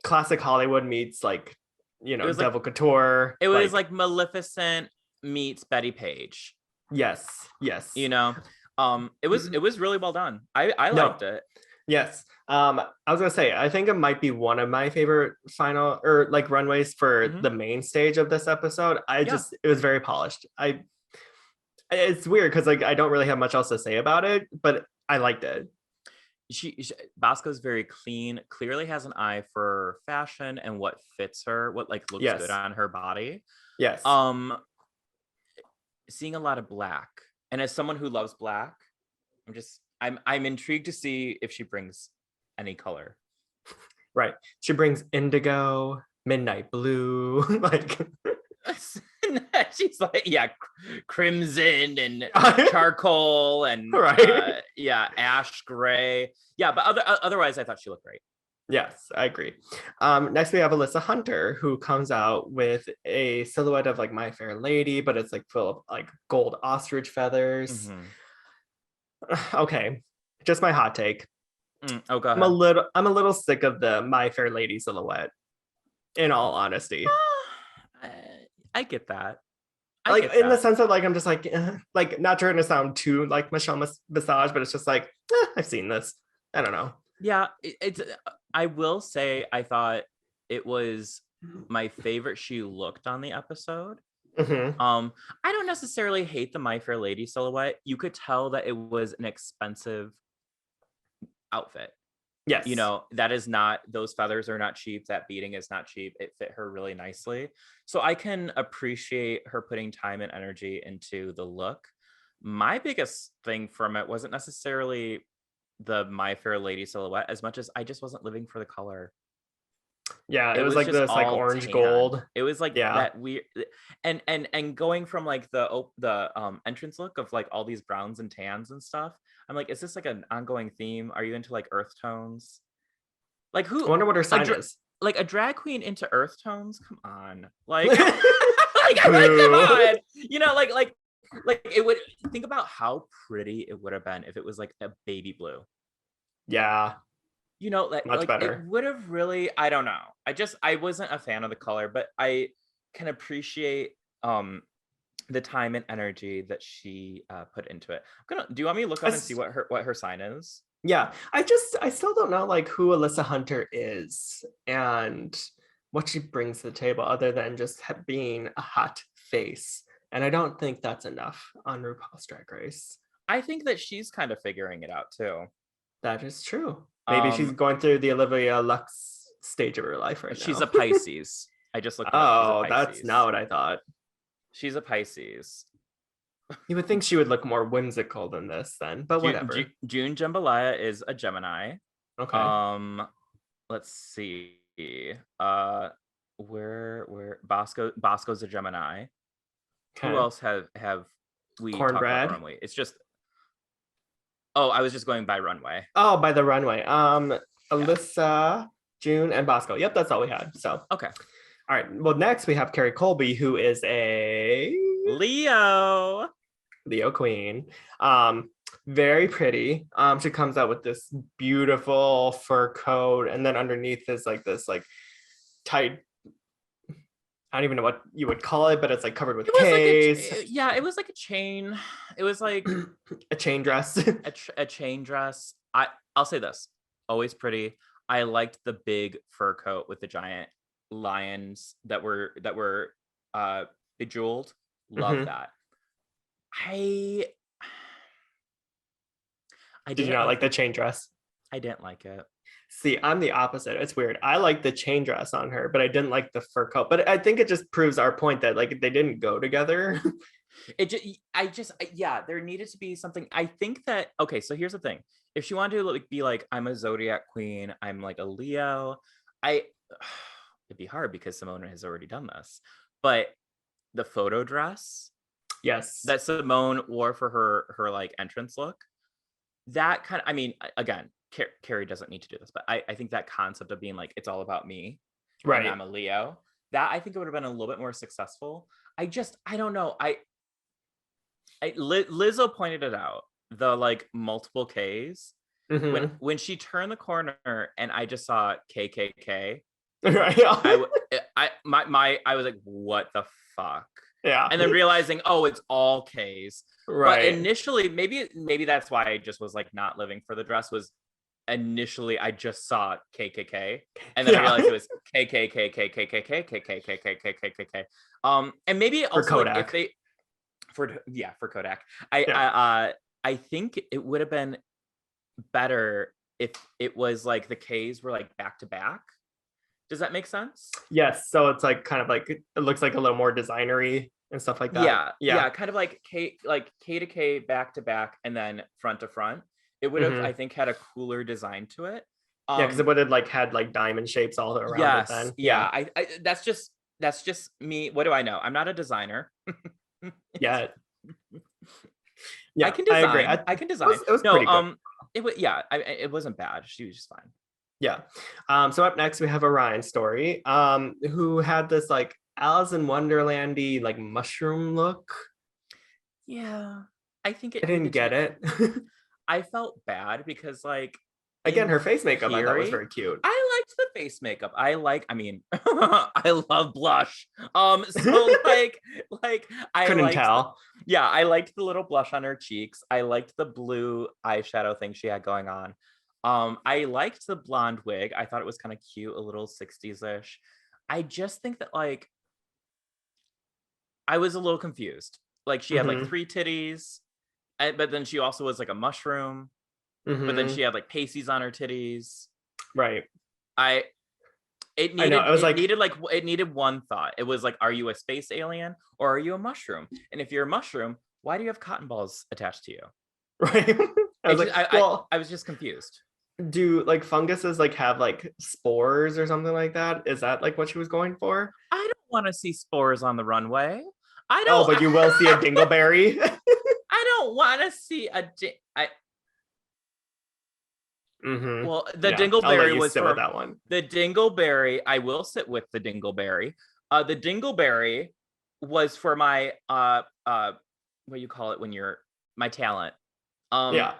classic Hollywood meets like It was like devil couture. it was Like like Maleficent meets Betty Page. yes, yes. It was really well done. I No, liked it. yes. I was gonna say, I think it might be one of my favorite final or like runways for Mhm. the main stage of this episode. Yeah. It was very polished. It's weird because like I don't really have much else to say about it, but I liked it. She Bosco's very clean, clearly has an eye for fashion and what fits her, what like looks good Yes, on her body. yes, Um, Seeing a lot of black. And as someone who loves black, I'm intrigued to see if she brings any color. right. She brings indigo, midnight blue, like She's like, yeah, crimson and charcoal and right. yeah, ash gray. Yeah, but otherwise I thought she looked great. Yes, I agree. Next we have Alyssa Hunter, who comes out with a silhouette of like My Fair Lady, but it's like full of like gold ostrich feathers. Mm-hmm. Okay, just my hot take. Oh, go ahead. I'm a little sick of the My Fair Lady silhouette, in all honesty. Uh, I get that. Like in the sense that like I'm just like not trying to sound too like Michelle Visage, but it's just like I've seen this. I don't know. Yeah, it's. I will say I thought it was my favorite she looked on the episode. Mm-hmm. I don't necessarily hate the My Fair Lady silhouette. You could tell that it was an expensive outfit. Yes. You know, that is not, those feathers are not cheap. That beading is not cheap. It fit her really nicely. So I can appreciate her putting time and energy into the look. My biggest thing from it wasn't necessarily the My Fair Lady silhouette as much as I just wasn't living for the color. Yeah, it It was was like just this like all orange tan. gold. It was like Yeah. that weird, and going from like the entrance look of like all these browns and tans and stuff. I'm like, is this like an ongoing theme? Are you into like earth tones? Like I who wonder what her a sign is. like a drag queen into earth tones? Come on. Like like I'm like, come Boo. on. You know, like it would think about how pretty it would have been if it was like a baby blue. Yeah, You know, much like it better. would have really, I don't know. I wasn't a fan of the color, but I can appreciate the time and energy that she put into it. Do you want me to look I up and see what her sign is? Yeah, I still don't know like who Alyssa Hunter is and what she brings to the table other than just being a hot face. And I don't think that's enough on RuPaul's Drag Race. I think that she's kind of figuring it out too. That is true. Maybe she's Um, going through the Olivia Lux stage of her life right she's now. a Pisces. I just looked it up. She's a Oh, that's Pisces. not what I thought. She's a Pisces. You would think she would look more whimsical than this then, but whatever. June Jambalaya is a Gemini. Okay. Um, let's see. Uh, where Bosco's a Gemini. Okay. Who else have we talked about Cornbread. runway? It's just, oh, I was just going by runway. Oh, by the runway. Yeah. Alyssa, June, and Bosco. Yep, that's all we had. So Okay. all right. Well, next we have Carrie Colby, who is a Leo queen. Very pretty. She comes out with this beautiful fur coat, and then underneath is like this like tight. I don't even know what you would call it, but it's like covered with K's. Yeah, it was like a chain. It was like a chain dress. a chain dress. I'll say this. Always pretty. I liked the big fur coat with the giant lions that were bejeweled. Love that. I Did you not like the chain dress? I didn't like it. See, I'm the opposite. It's weird. I like the chain dress on her, but I didn't like the fur coat. But I think it just proves our point that like they didn't go together. Yeah, there needed to be something. I think that, okay, so here's the thing. If she wanted to like be like, I'm a zodiac queen, I'm like a Leo, it'd be hard because Simone has already done this. But the photo dress, yes, that Simone wore for her like entrance look, that kind of, I mean, again, Carrie doesn't need to do this, but I think that concept of being like, it's all about me, right? And I'm a Leo, that I think it would have been a little bit more successful. I don't know. Lizzo pointed it out, the like multiple K's. Mm-hmm. When she turned the corner and I just saw KKK, right? I was like, what the fuck? Yeah. And then realizing, oh, it's all K's. Right. But initially, maybe that's why I just was like not living for the dress. Was initially I just saw KKK, and then I realized it was KKK. And maybe also like, if they for Kodak. I think it would have been better if it was like the K's were like back to back. Does that make sense? Yes. So it's like kind of like it looks like a little more designery and stuff like that. Yeah, kind of like K to K back to back and then front to front. It would have, I think, had a cooler design to it. Yeah, because it would have like had like diamond shapes all around it then. Yeah. I that's just me. What do I know? I'm not a designer. Yeah. I can design. I agree. I can design. It was pretty good. It wasn't bad. She was just fine. Yeah. So up next we have Orion Story, who had this like Alice in Wonderlandy like mushroom look. Yeah. I think I didn't get it. I felt bad because like again, her face makeup I thought was very cute. I liked the face makeup. I love blush. So like I couldn't tell. I liked the little blush on her cheeks. I liked the blue eyeshadow thing she had going on. I liked the blonde wig. I thought it was kind of cute, a little 60s-ish. I just think that like I was a little confused. Like she had like 3 titties, but then she also was like a mushroom. But then she had like pasties on her titties. Right. It needed one thought. It was like, are you a space alien or are you a mushroom? And if you're a mushroom, why do you have cotton balls attached to you? Right. I was I was just confused. do like funguses like have like spores or something like that? Is that like what she was going for? I don't want to see spores on the runway. I Oh, don't. but you will see a dingleberry. I don't want to see I Mm-hmm. well, the Yeah, I'll let dingleberry you was sit with for that one. the dingleberry. I will sit with the dingleberry. The dingleberry was for my what do you call it when you're my talent. Um, Yeah,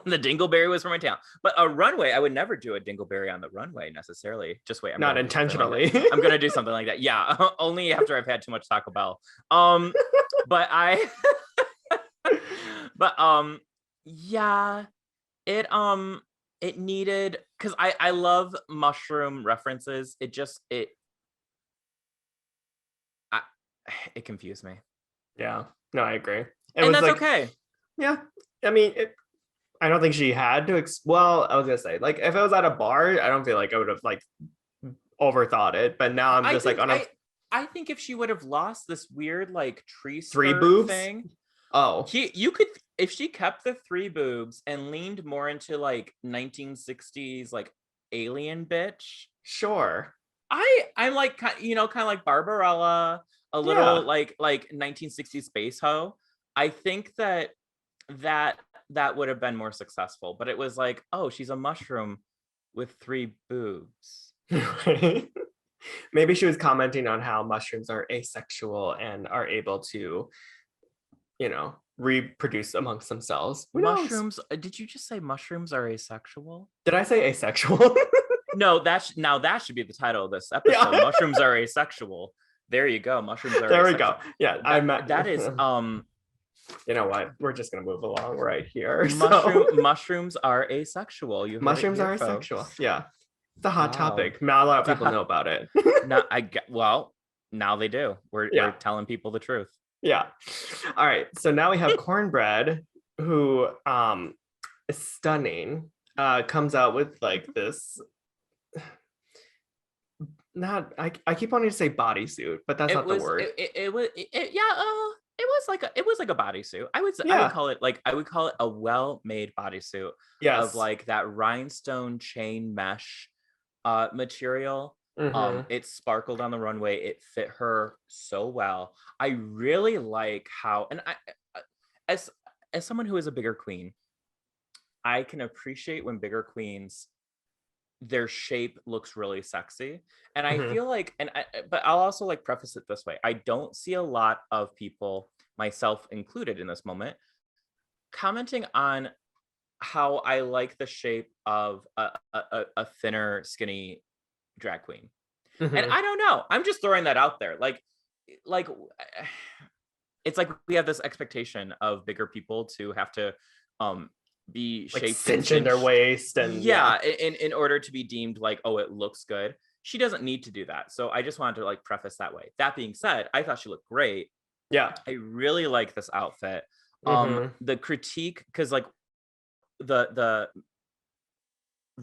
the dingleberry was for my talent, but a runway, I would never do a dingleberry on the runway necessarily. Just wait, I'm not gonna do something like that. intentionally. I'm gonna do something like that. Yeah, only after I've had too much Taco Bell. But I, but yeah, it it needed because I love mushroom references. It just I, it confused me, Yeah, no, I agree. It and was that's like, okay. yeah, I mean, I don't think she had to. Well, I was gonna say, like, if it was at a bar, I don't feel like I would have like overthought it. But now I'm I just like think on a I think if she would have lost this weird like tree three skirt boobs. thing, Oh, you could if she kept the three boobs and leaned more into like 1960s like alien bitch. sure. I'm like kind of like Barbarella, a little Yeah. like 1960s space hoe. I think that that would have been more successful, but it was like, oh, she's a mushroom with three boobs. Maybe she was commenting on how mushrooms are asexual and are able to, reproduce amongst themselves. Who knows? Mushrooms, did you just say mushrooms are asexual? Did I say asexual? No, now that should be the title of this episode. Yeah. Mushrooms are asexual. There you go. Mushrooms are There we go. asexual. Yeah, That is you know what? We're just gonna move along right here. So mushrooms are asexual. You heard it mushrooms here, are asexual. folks. Yeah. It's a hot Wow. topic. Not a lot of It's a people know hot about it. now I get well, now they do. We're Yeah. telling people the truth. Yeah. All right. So now we have cornbread, who is stunning. Comes out with like this. Not I keep wanting to say bodysuit, but that's It not the was word. it was yeah, it was like a bodysuit. I would Yeah. call it a well-made bodysuit of Yes. like that rhinestone chain mesh material. Mm-hmm. It sparkled on the runway. It fit her so well. I really like how, and as as someone who is a bigger queen, I can appreciate when bigger queens their shape looks really sexy. And I Mm-hmm. feel like, but I'll also like preface it this way: I don't see a lot of people, myself included, in this moment, commenting on how I like the shape of a thinner, skinny drag queen. And Mm-hmm. I don't know. I'm just throwing that out there. Like it's like we have this expectation of bigger people to have to be Like shaped and cinching their cinched. waist and yeah. Yeah, in order to be deemed like, oh, it looks good. She doesn't need to do that. So I just wanted to like preface that way. That being said, I thought she looked great. Yeah. I really like this outfit. Mm-hmm. The critique, because like the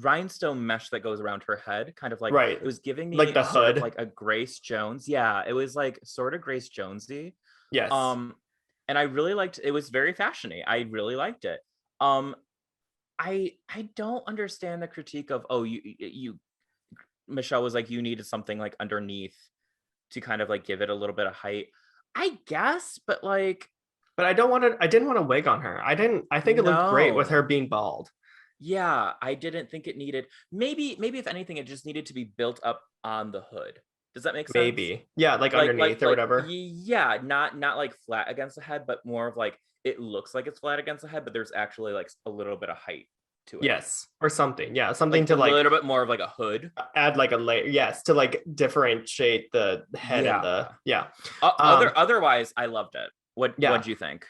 rhinestone mesh that goes around her head kind of like Right. it was giving Like me the sort of hood. like a Grace Jones. Yeah, it was like sort of Grace Jonesy. Yes. um and I really liked it. Was very fashiony. I really liked it. um I don't understand the critique of, oh, you Michelle was like, you needed something like underneath to kind of like give it a little bit of height, I guess, but like But I didn't want to wig on her. I think it looked great with her no. being bald. Yeah, I didn't think it needed, maybe if anything it just needed to be built up on the hood. Does that make sense? Maybe. Yeah, like underneath or whatever. Yeah, not like flat against the head, but more of like it looks like it's flat against the head, but there's actually like a little bit of height to it. Yes. Or something. Yeah. Something Like to a like little bit more of like a hood. add like a layer. Yes. To like differentiate the head and Yeah. the yeah. Um, Otherwise, I loved it. yeah. What'd you think?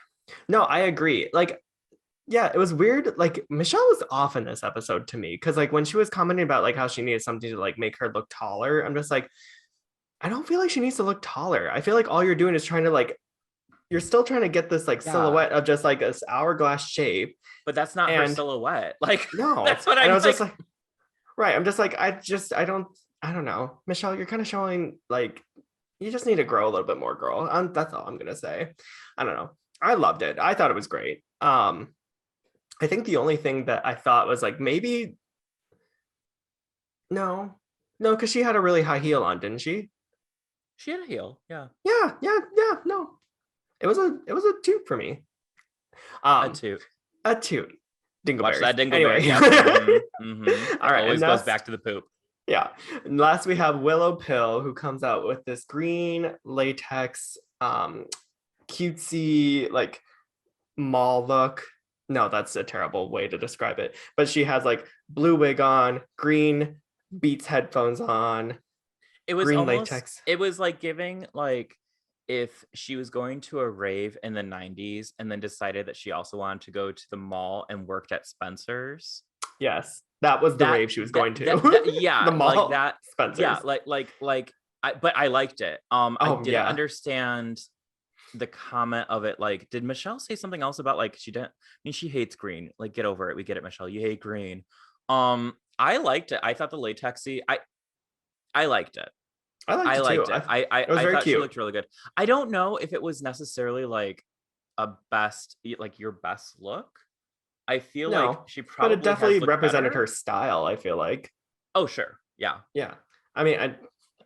No, I agree. Like, yeah, it was weird. Like Michelle was off in this episode to me because like when she was commenting about like how she needed something to like make her look taller, I'm just like, I don't feel like she needs to look taller. I feel like all you're doing is trying to like you're still trying to get this like Yeah, silhouette of just like this hourglass shape. but that's not her And silhouette. Like no. that's what And I I'm was just like. like, right. I'm just like, I don't know. Michelle, you're kind of showing like you just need to grow a little bit more, girl. That's all I'm gonna say. I don't know. I loved it. I thought it was great. I think the only thing that I thought was like maybe no, because she had a really high heel on, didn't she? She had a heel. Yeah. Yeah. No, it was a toot for me. A Um, toot. a toot. Watch Dingleberries. that dingleberry. Anyway. Yep. All It right, and always goes that's back to the poop. yeah. And last we have Willow Pill, who comes out with this green latex, cutesy like mall look. No, that's a terrible way to describe it. But she has like blue wig on, green Beats headphones on, green latex. It was like giving like if she was going to a rave in the 90s and then decided that she also wanted to go to the mall and worked at Spencer's. Yes, that was the That rave she was that going to. that, that yeah, The like mall, that. Yeah, Spencer's. but I liked it. I Oh didn't yeah. understand the comment of it. Like, did Michelle say something else about like she didn't? I mean, she hates green. Like, get over it. We get it, Michelle. You hate green. I liked it. I thought the latexy. I liked it. I liked I it too. liked it. It was I very thought she cute. looked really good. I don't know if it was necessarily like a best, like your best look. I feel like No, she but it probably definitely has looked represented better. her style, I feel like. Oh, sure. Yeah. Yeah. I mean,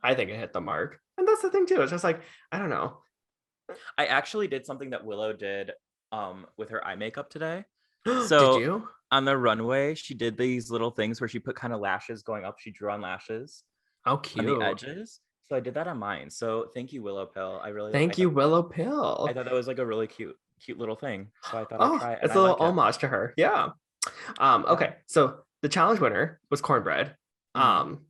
I think it hit the mark. And that's the thing too. It's just like, I don't know. I actually did something that Willow did with her eye makeup today. Did So you? on the runway, she did these little things where she put kind of lashes going up. She drew on lashes How on the cute. edges. So I did that on mine. So thank you, Willow Pill. I Thank you, Willow I Pill. thought that was like a really cute little thing. So I thought I'd Oh, try it and it's I a little like it. homage to her. Yeah. Yeah. Okay. So the challenge winner was cornbread. Mm-hmm. Um,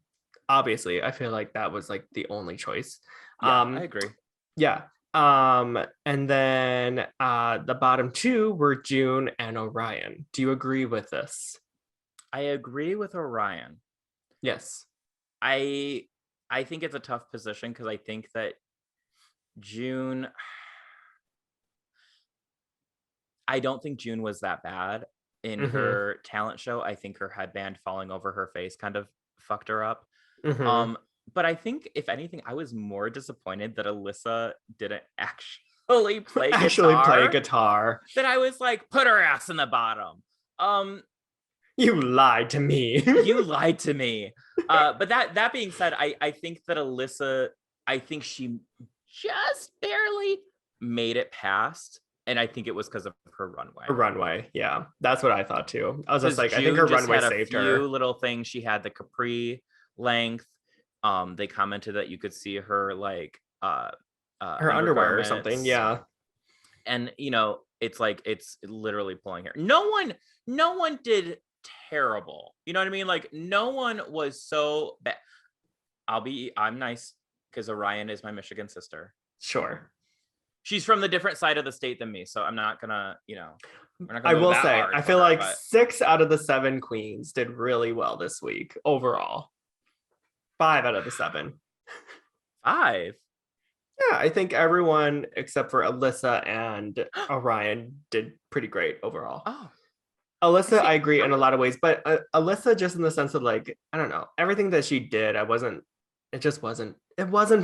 obviously, I feel like that was like the only choice. Yeah, I Um, agree. yeah. And then the bottom two were June and Orion. Do you agree with this? I agree with Orion. Yes. I I think it's a tough position because I think that June I don't think June was that bad in Mm-hmm. her talent show. I think her headband falling over her face kind of fucked her up. Mm-hmm. Um, but I think if anything, I was more disappointed that Alyssa didn't actually play Actually play guitar. guitar. That I was like, put her ass in the bottom. Um, You lied to me. you lied to me. But that being said, I think that Alyssa, I think she just barely made it past, and I think it was because of her runway. Her runway. Yeah. That's what I thought too. I was just Because like, I think June her just runway had a saved few her. little things. She had the capri length. They commented that you could see her like Her underwear or something. undergarments, Yeah. and it's like it's literally pulling hair. No one did terrible. You know what I mean? Like no one was so bad. I'm nice because Orion is my Michigan sister. Sure. She's from the different side of the state than me, so I'm not gonna, we're not I gonna go will that say, hard I for feel her, like but 6 out of the 7 queens did really well this week overall. 5 out of the 7. 5. Yeah, I think everyone except for Alyssa and Orion did pretty great overall. Oh, Alyssa, see, I agree in a lot of ways, but Alyssa, just in the sense of like, I don't know, everything that she did, it wasn't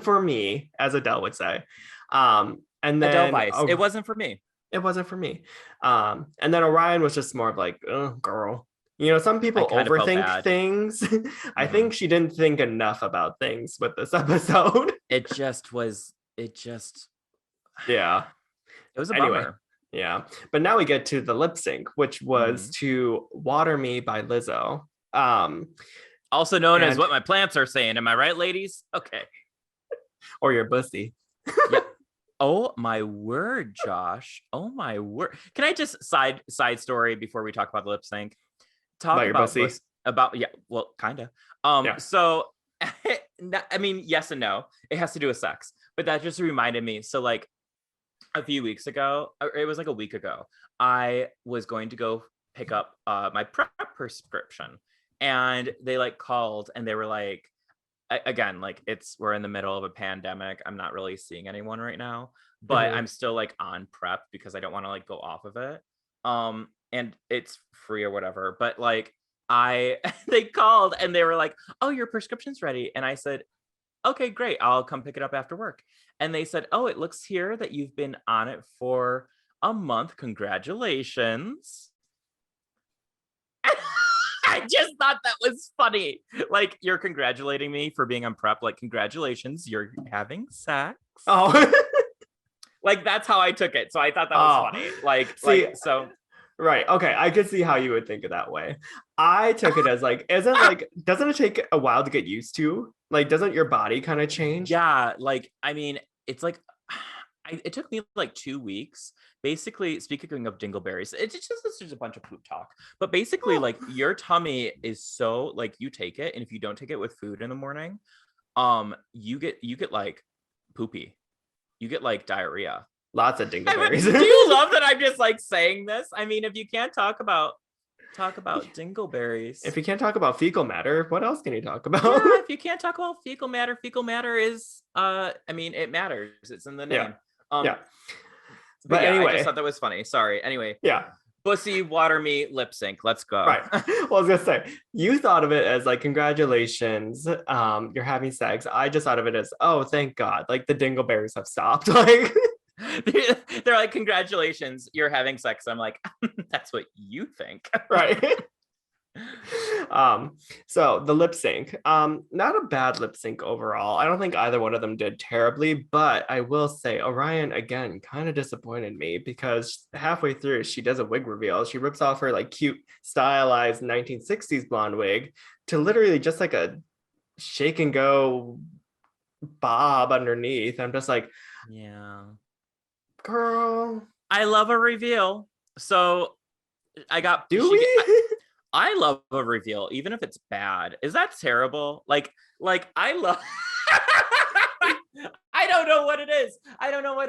for me, as Adele would say. And Adele then Vice. It wasn't for me. it wasn't for me. And then Orion was just more of like, oh, girl. Some I people kind of felt overthink bad. things. I Hmm. think she didn't think enough about things with this episode. It just was. Yeah. It was a Anyway, bummer. yeah. But now we get to the lip sync, which was Hmm. to Water Me by Lizzo. Also known as And what my plants are saying. Am I right, ladies? Okay. or your bussy. Yeah. Oh my word, Josh. Oh my word. Can I just side story before we talk about the lip sync? About Talk your about bussy. yeah, well, kind of. Yeah. So I mean, yes and no. It has to do with sex, but that just reminded me. So like a few weeks ago, or it was like a week ago, I was going to go pick up my prep prescription, and they like called and they were like, again, like we're in the middle of a pandemic. I'm not really seeing anyone right now, but Mhm. I'm still like on prep because I don't want to like go off of it. And it's free or whatever. But like I they called and they were like, "Oh, your prescription's ready." And I said, "Okay, great. I'll come pick it up after work." And they said, "Oh, it looks here that you've been on it for a month. Congratulations." I just thought that was funny. Like, you're congratulating me for being on prep. Like, congratulations, you're having sex. Oh. Like, that's how I took it. So I thought that was funny. See, So. Right. Okay. I could see how you would think of that way. I took it as like, doesn't it take a while to get used to? Like, doesn't your body kind of change? Yeah. Like, I mean, it's like, it took me like 2 weeks. Basically, speaking of dingleberries, it's just a bunch of poop talk. But basically, like, your tummy is so, like, you take it, and if you don't take it with food in the morning, you get like poopy. You get like diarrhea. Lots of dingleberries. Do you love that I'm just like saying this? I mean, if you can't talk about dingleberries. If you can't talk about fecal matter, what else can you talk about? Yeah, if you can't talk about fecal matter is I mean, it matters. It's in the name. Yeah. But yeah, anyway, I just thought that was funny. Sorry. Anyway. Yeah. Bussy, water me, lip sync. Let's go. Right. Well, I was gonna say, you thought of it as like, congratulations, you're having sex. I just thought of it as, oh, thank God, like the dingleberries have stopped. Like, they're like, congratulations, you're having sex. I'm like, that's what you think. Right. So the lip sync, not a bad lip sync overall. I don't think either one of them did terribly, but I will say Orion again kind of disappointed me because halfway through she does a wig reveal. She rips off her like cute stylized 1960s blonde wig to literally just like a shake and go bob underneath. I'm just like, yeah, girl, I love a reveal. So I got I love a reveal, even if it's bad. Is that terrible? Like I love I don't know what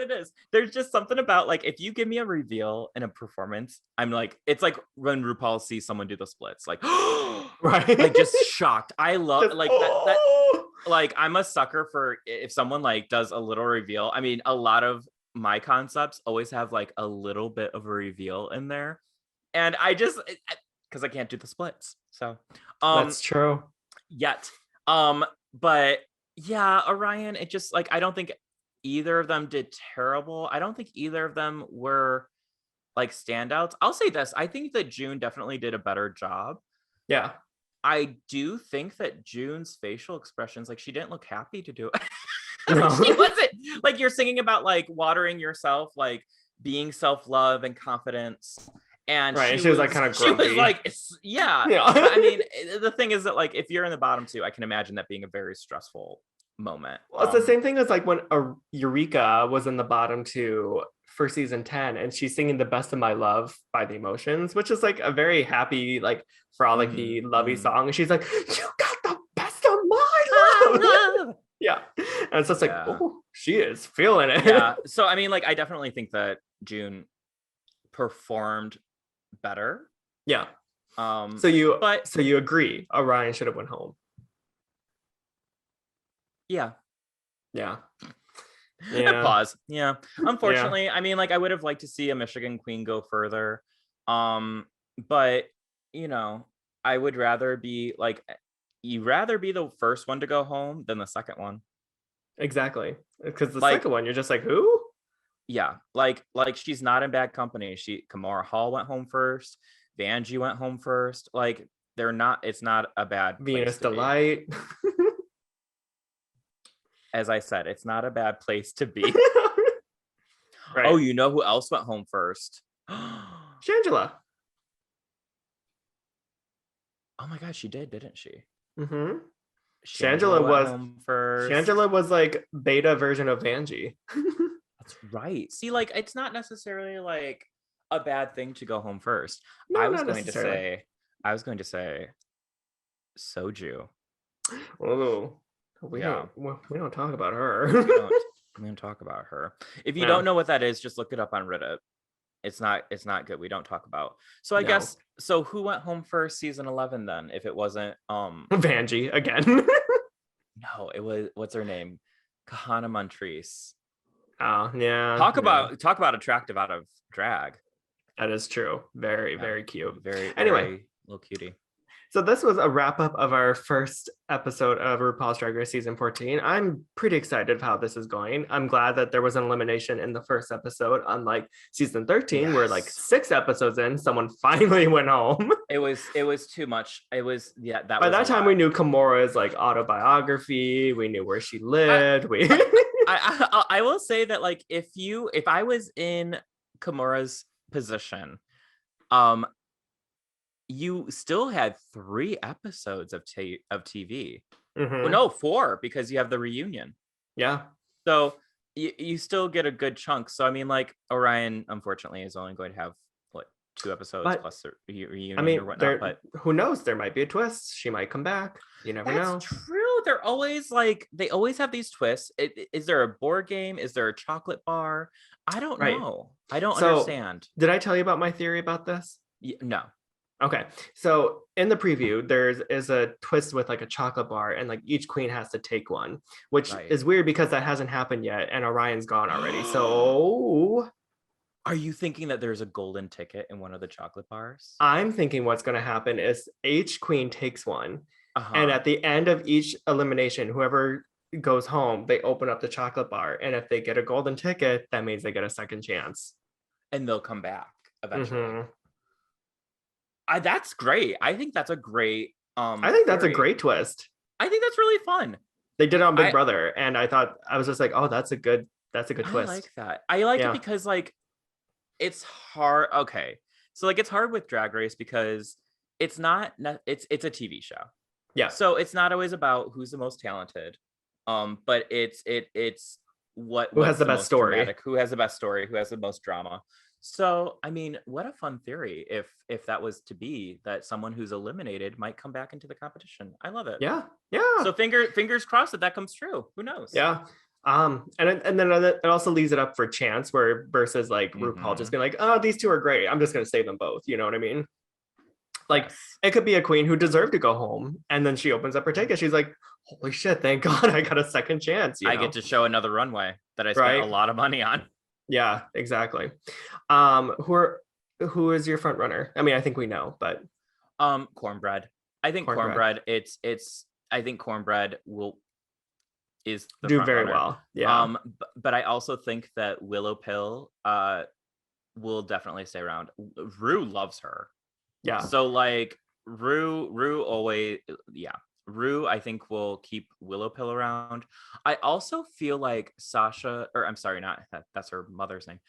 it is. There's just something about, like, if you give me a reveal in a performance, I'm like, it's like when RuPaul sees someone do the splits, like, right, like just shocked. I love just, like that. Like, I'm a sucker for if someone like does a little reveal. I mean, a lot of my concepts always have like a little bit of a reveal in there, and I just because I can't do the splits, so that's true. Yet, but yeah, Orion, it just, like, I don't think either of them did terrible. I don't think either of them were like standouts. I'll say this: I think that June definitely did a better job. Yeah. I do think that June's facial expressions, like, she didn't look happy to do it. No. She wasn't, like, you're singing about like watering yourself, like being self-love and confidence, and right, she was like kind of grumpy. She was like, yeah. But, I mean, the thing is that, like, if you're in the bottom two, I can imagine that being a very stressful moment. Well, it's the same thing as like when Eureka was in the bottom two for season 10, and she's singing "The Best of My Love" by The Emotions, which is like a very happy, like frolicky, lovey song. And she's like, "You got the best of my love." Yeah, and it's just like, oh, she is feeling it. Yeah. So I mean, like, I definitely think that June performed better. Yeah. So you agree Orion should have went home? Yeah. Yeah. Pause. Yeah. Unfortunately, I mean, like, I would have liked to see a Michigan queen go further. But you know, I would rather be like, you'd rather be the first one to go home than the second one. Exactly. Because the second one, you're just like, who? Yeah. Like she's not in bad company. Kamora Hall went home first. Vanjie went home first. Like, they're not, it's not a bad Venus Delight. As I said, it's not a bad place to be. Right. Oh, you know who else went home first? Shangela. Oh my God, she did, didn't she? Mm-hmm. Shangela was like beta version of Vanjie. That's right. See, like, it's not necessarily like a bad thing to go home first. No, I was going to say Soju. Oh, we don't talk about her. we don't talk about her. If you don't know what that is, just look it up on Reddit. It's not good. We don't talk about. So I guess, so who went home first season 11 then, if it wasn't Vanjie again? No, it was, what's her name? Kahana Montrese. Oh, yeah. Talk about attractive out of drag. That is true. Very, very cute. Very anyway, little cutie. So this was a wrap up of our first episode of RuPaul's Drag Race season 14. I'm pretty excited of how this is going. I'm glad that there was an elimination in the first episode, unlike season 13, where like Yes. 6 episodes in, someone finally went home. It was too much. It was that By was a that time, lot. we knew Kimura's like autobiography. We knew where she lived. I will say that like if I was in Kimura's position, you still had 3 episodes of TV. Well, no, 4 because you have the reunion. Yeah. So you still get a good chunk. So I mean, like Orion, unfortunately, is only going to have what 2 episodes plus the reunion or whatnot. But who knows? There might be a twist. She might come back. You never know. That's true. They're always like they always have these twists. Is there a board game? Is there a chocolate bar? I don't know. I don't understand. Did I tell you about my theory about this? No. Okay, so in the preview, is a twist with like a chocolate bar, and like each queen has to take one, which is weird because that hasn't happened yet, and Orion's gone already. So, are you thinking that there's a golden ticket in one of the chocolate bars? I'm thinking what's going to happen is each queen takes one, and at the end of each elimination, whoever goes home, they open up the chocolate bar, and if they get a golden ticket, that means they get a second chance, and they'll come back eventually. That's great. I think that's a great I think that's a great twist. I think that's really fun. They did it on Big Brother, and I was just like, oh, that's a good twist. I like that. I like it because like it's hard. Okay. So like it's hard with Drag Race because it's not it's a TV show. Yeah. So it's not always about who's the most talented. But it's who has the best story, dramatic, who has the best story, who has the most drama. So, I mean, what a fun theory if that was to be that someone who's eliminated might come back into the competition. I love it. Yeah. So fingers crossed that comes true. Who knows? Yeah. And then it also leaves it up for chance versus like RuPaul just being like, oh, these 2 are great. I'm just going to save them both. You know what I mean? Like it could be a queen who deserved to go home, and then she opens up her ticket. She's like, holy shit, thank God I got a second chance. I get to show another runway that I spent a lot of money on. Yeah, exactly. Who is your front runner? I mean, I think we know, but Cornbread. I think Cornbread. I think Cornbread is the do front very runner. well. Yeah. But I also think that Willow Pill will definitely stay around. Rue loves her. Yeah. So like Rue always Rue, I think, will keep Willow Pill around. I also feel like Sasha, or I'm sorry, that's her mother's name.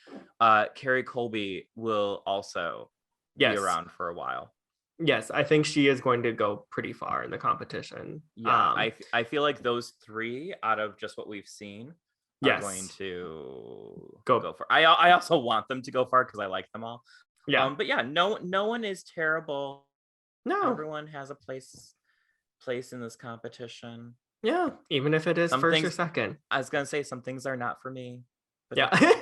Carrie Colby will also be around for a while. Yes, I think she is going to go pretty far in the competition. Yeah, I feel like those 3 out of just what we've seen are going to go for. I also want them to go far because I like them all. Yeah. But yeah, no one is terrible. No. Everyone has a place in this competition. Yeah, even if it is first or second. I was gonna say some things are not for me. But yeah.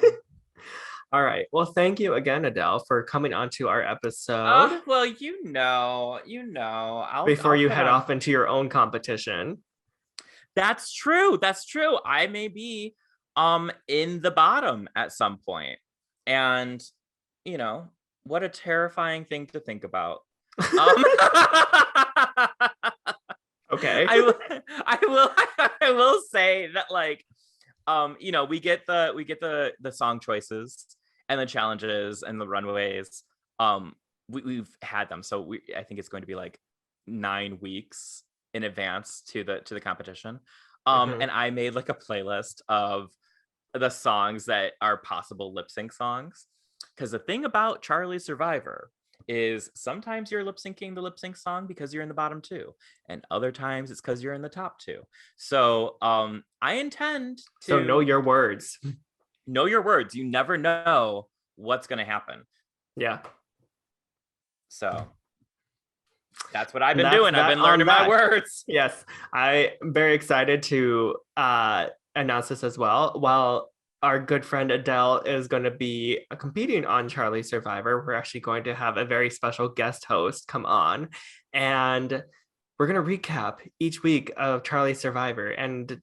All right. Well, thank you again, Adele, for coming onto our episode. Well, you know. Before you head off into your own competition. That's true. I may be in the bottom at some point. And you know, what a terrifying thing to think about. Okay. I will say that like you know, we get the song choices and the challenges and the runways. We've had them, so I think it's going to be like 9 weeks in advance to the competition. And I made like a playlist of the songs that are possible lip sync songs, because the thing about Charlie Survivor is sometimes you're lip syncing the lip sync song because you're in the bottom 2, and other times it's because you're in the top 2. So I intend to know your words. Know your words. You never know what's going to happen. Yeah. So that's what I've been doing. I've been learning my words. Yes. I'm very excited to announce this as well. While our good friend Adele is going to be competing on Charlie Survivor, we're actually going to have a very special guest host come on, and we're going to recap each week of Charlie Survivor and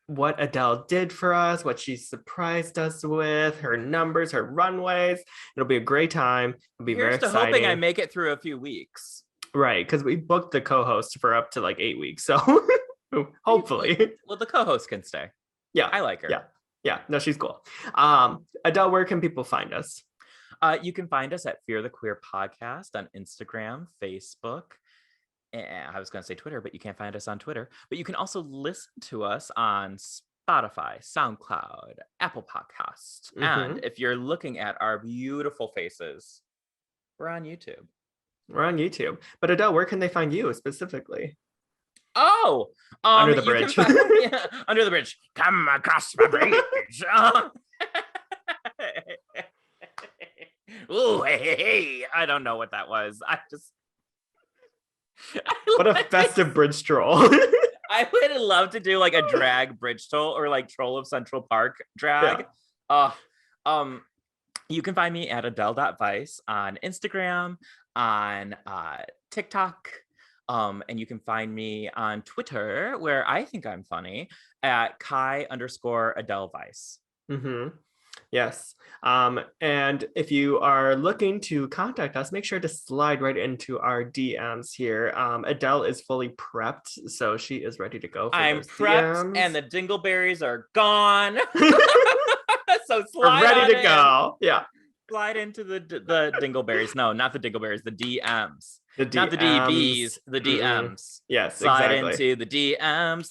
what Adele did for us, what she surprised us with, her numbers, her runways. It'll be a great time. It'll be very exciting. Here's to hoping I make it through a few weeks. Right, because we booked the co-host for up to like 8 weeks. So hopefully. Well, the co-host can stay. Yeah. I like her. Yeah. Yeah. No, she's cool. Adele, where can people find us? You can find us at Fear the Queer Podcast on Instagram, Facebook. I was going to say Twitter, but you can't find us on Twitter. But you can also listen to us on Spotify, SoundCloud, Apple Podcasts. And if you're looking at our beautiful faces, we're on YouTube. We're on YouTube. But Adele, where can they find you specifically? Oh, under the bridge. Under the bridge. Come across my bridge. Ooh, hey. I don't know what that was. What a festive bridge troll. I would love to do like a drag bridge troll or like Troll of Central Park drag. Yeah. You can find me at adele.vice on Instagram, on TikTok. And you can find me on Twitter, where I think I'm funny, at Kai_Adele_Vice. Yes. And if you are looking to contact us, make sure to slide right into our DMs here. Adele is fully prepped, so she is ready to go. I'm prepped, DMs. And the dingleberries are gone. So slide. We're ready to go. Yeah. Slide into the dingleberries. No, not the dingleberries, the DMs. Not the DBs, the DMs. Yes, slide exactly. into the DMs.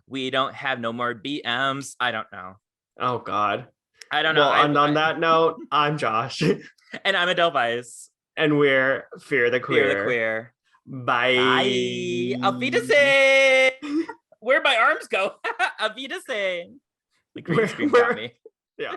We don't have no more BMs. I don't know. Oh, God. I don't know. Well, on that note, I'm Josh. And I'm Adele Vice. And we're Fear the Queer. Fear the Queer. Bye. Bye. Auf Wiedersehen. Where'd my arms go? Auf Wiedersehen. The green screen got me. Yeah.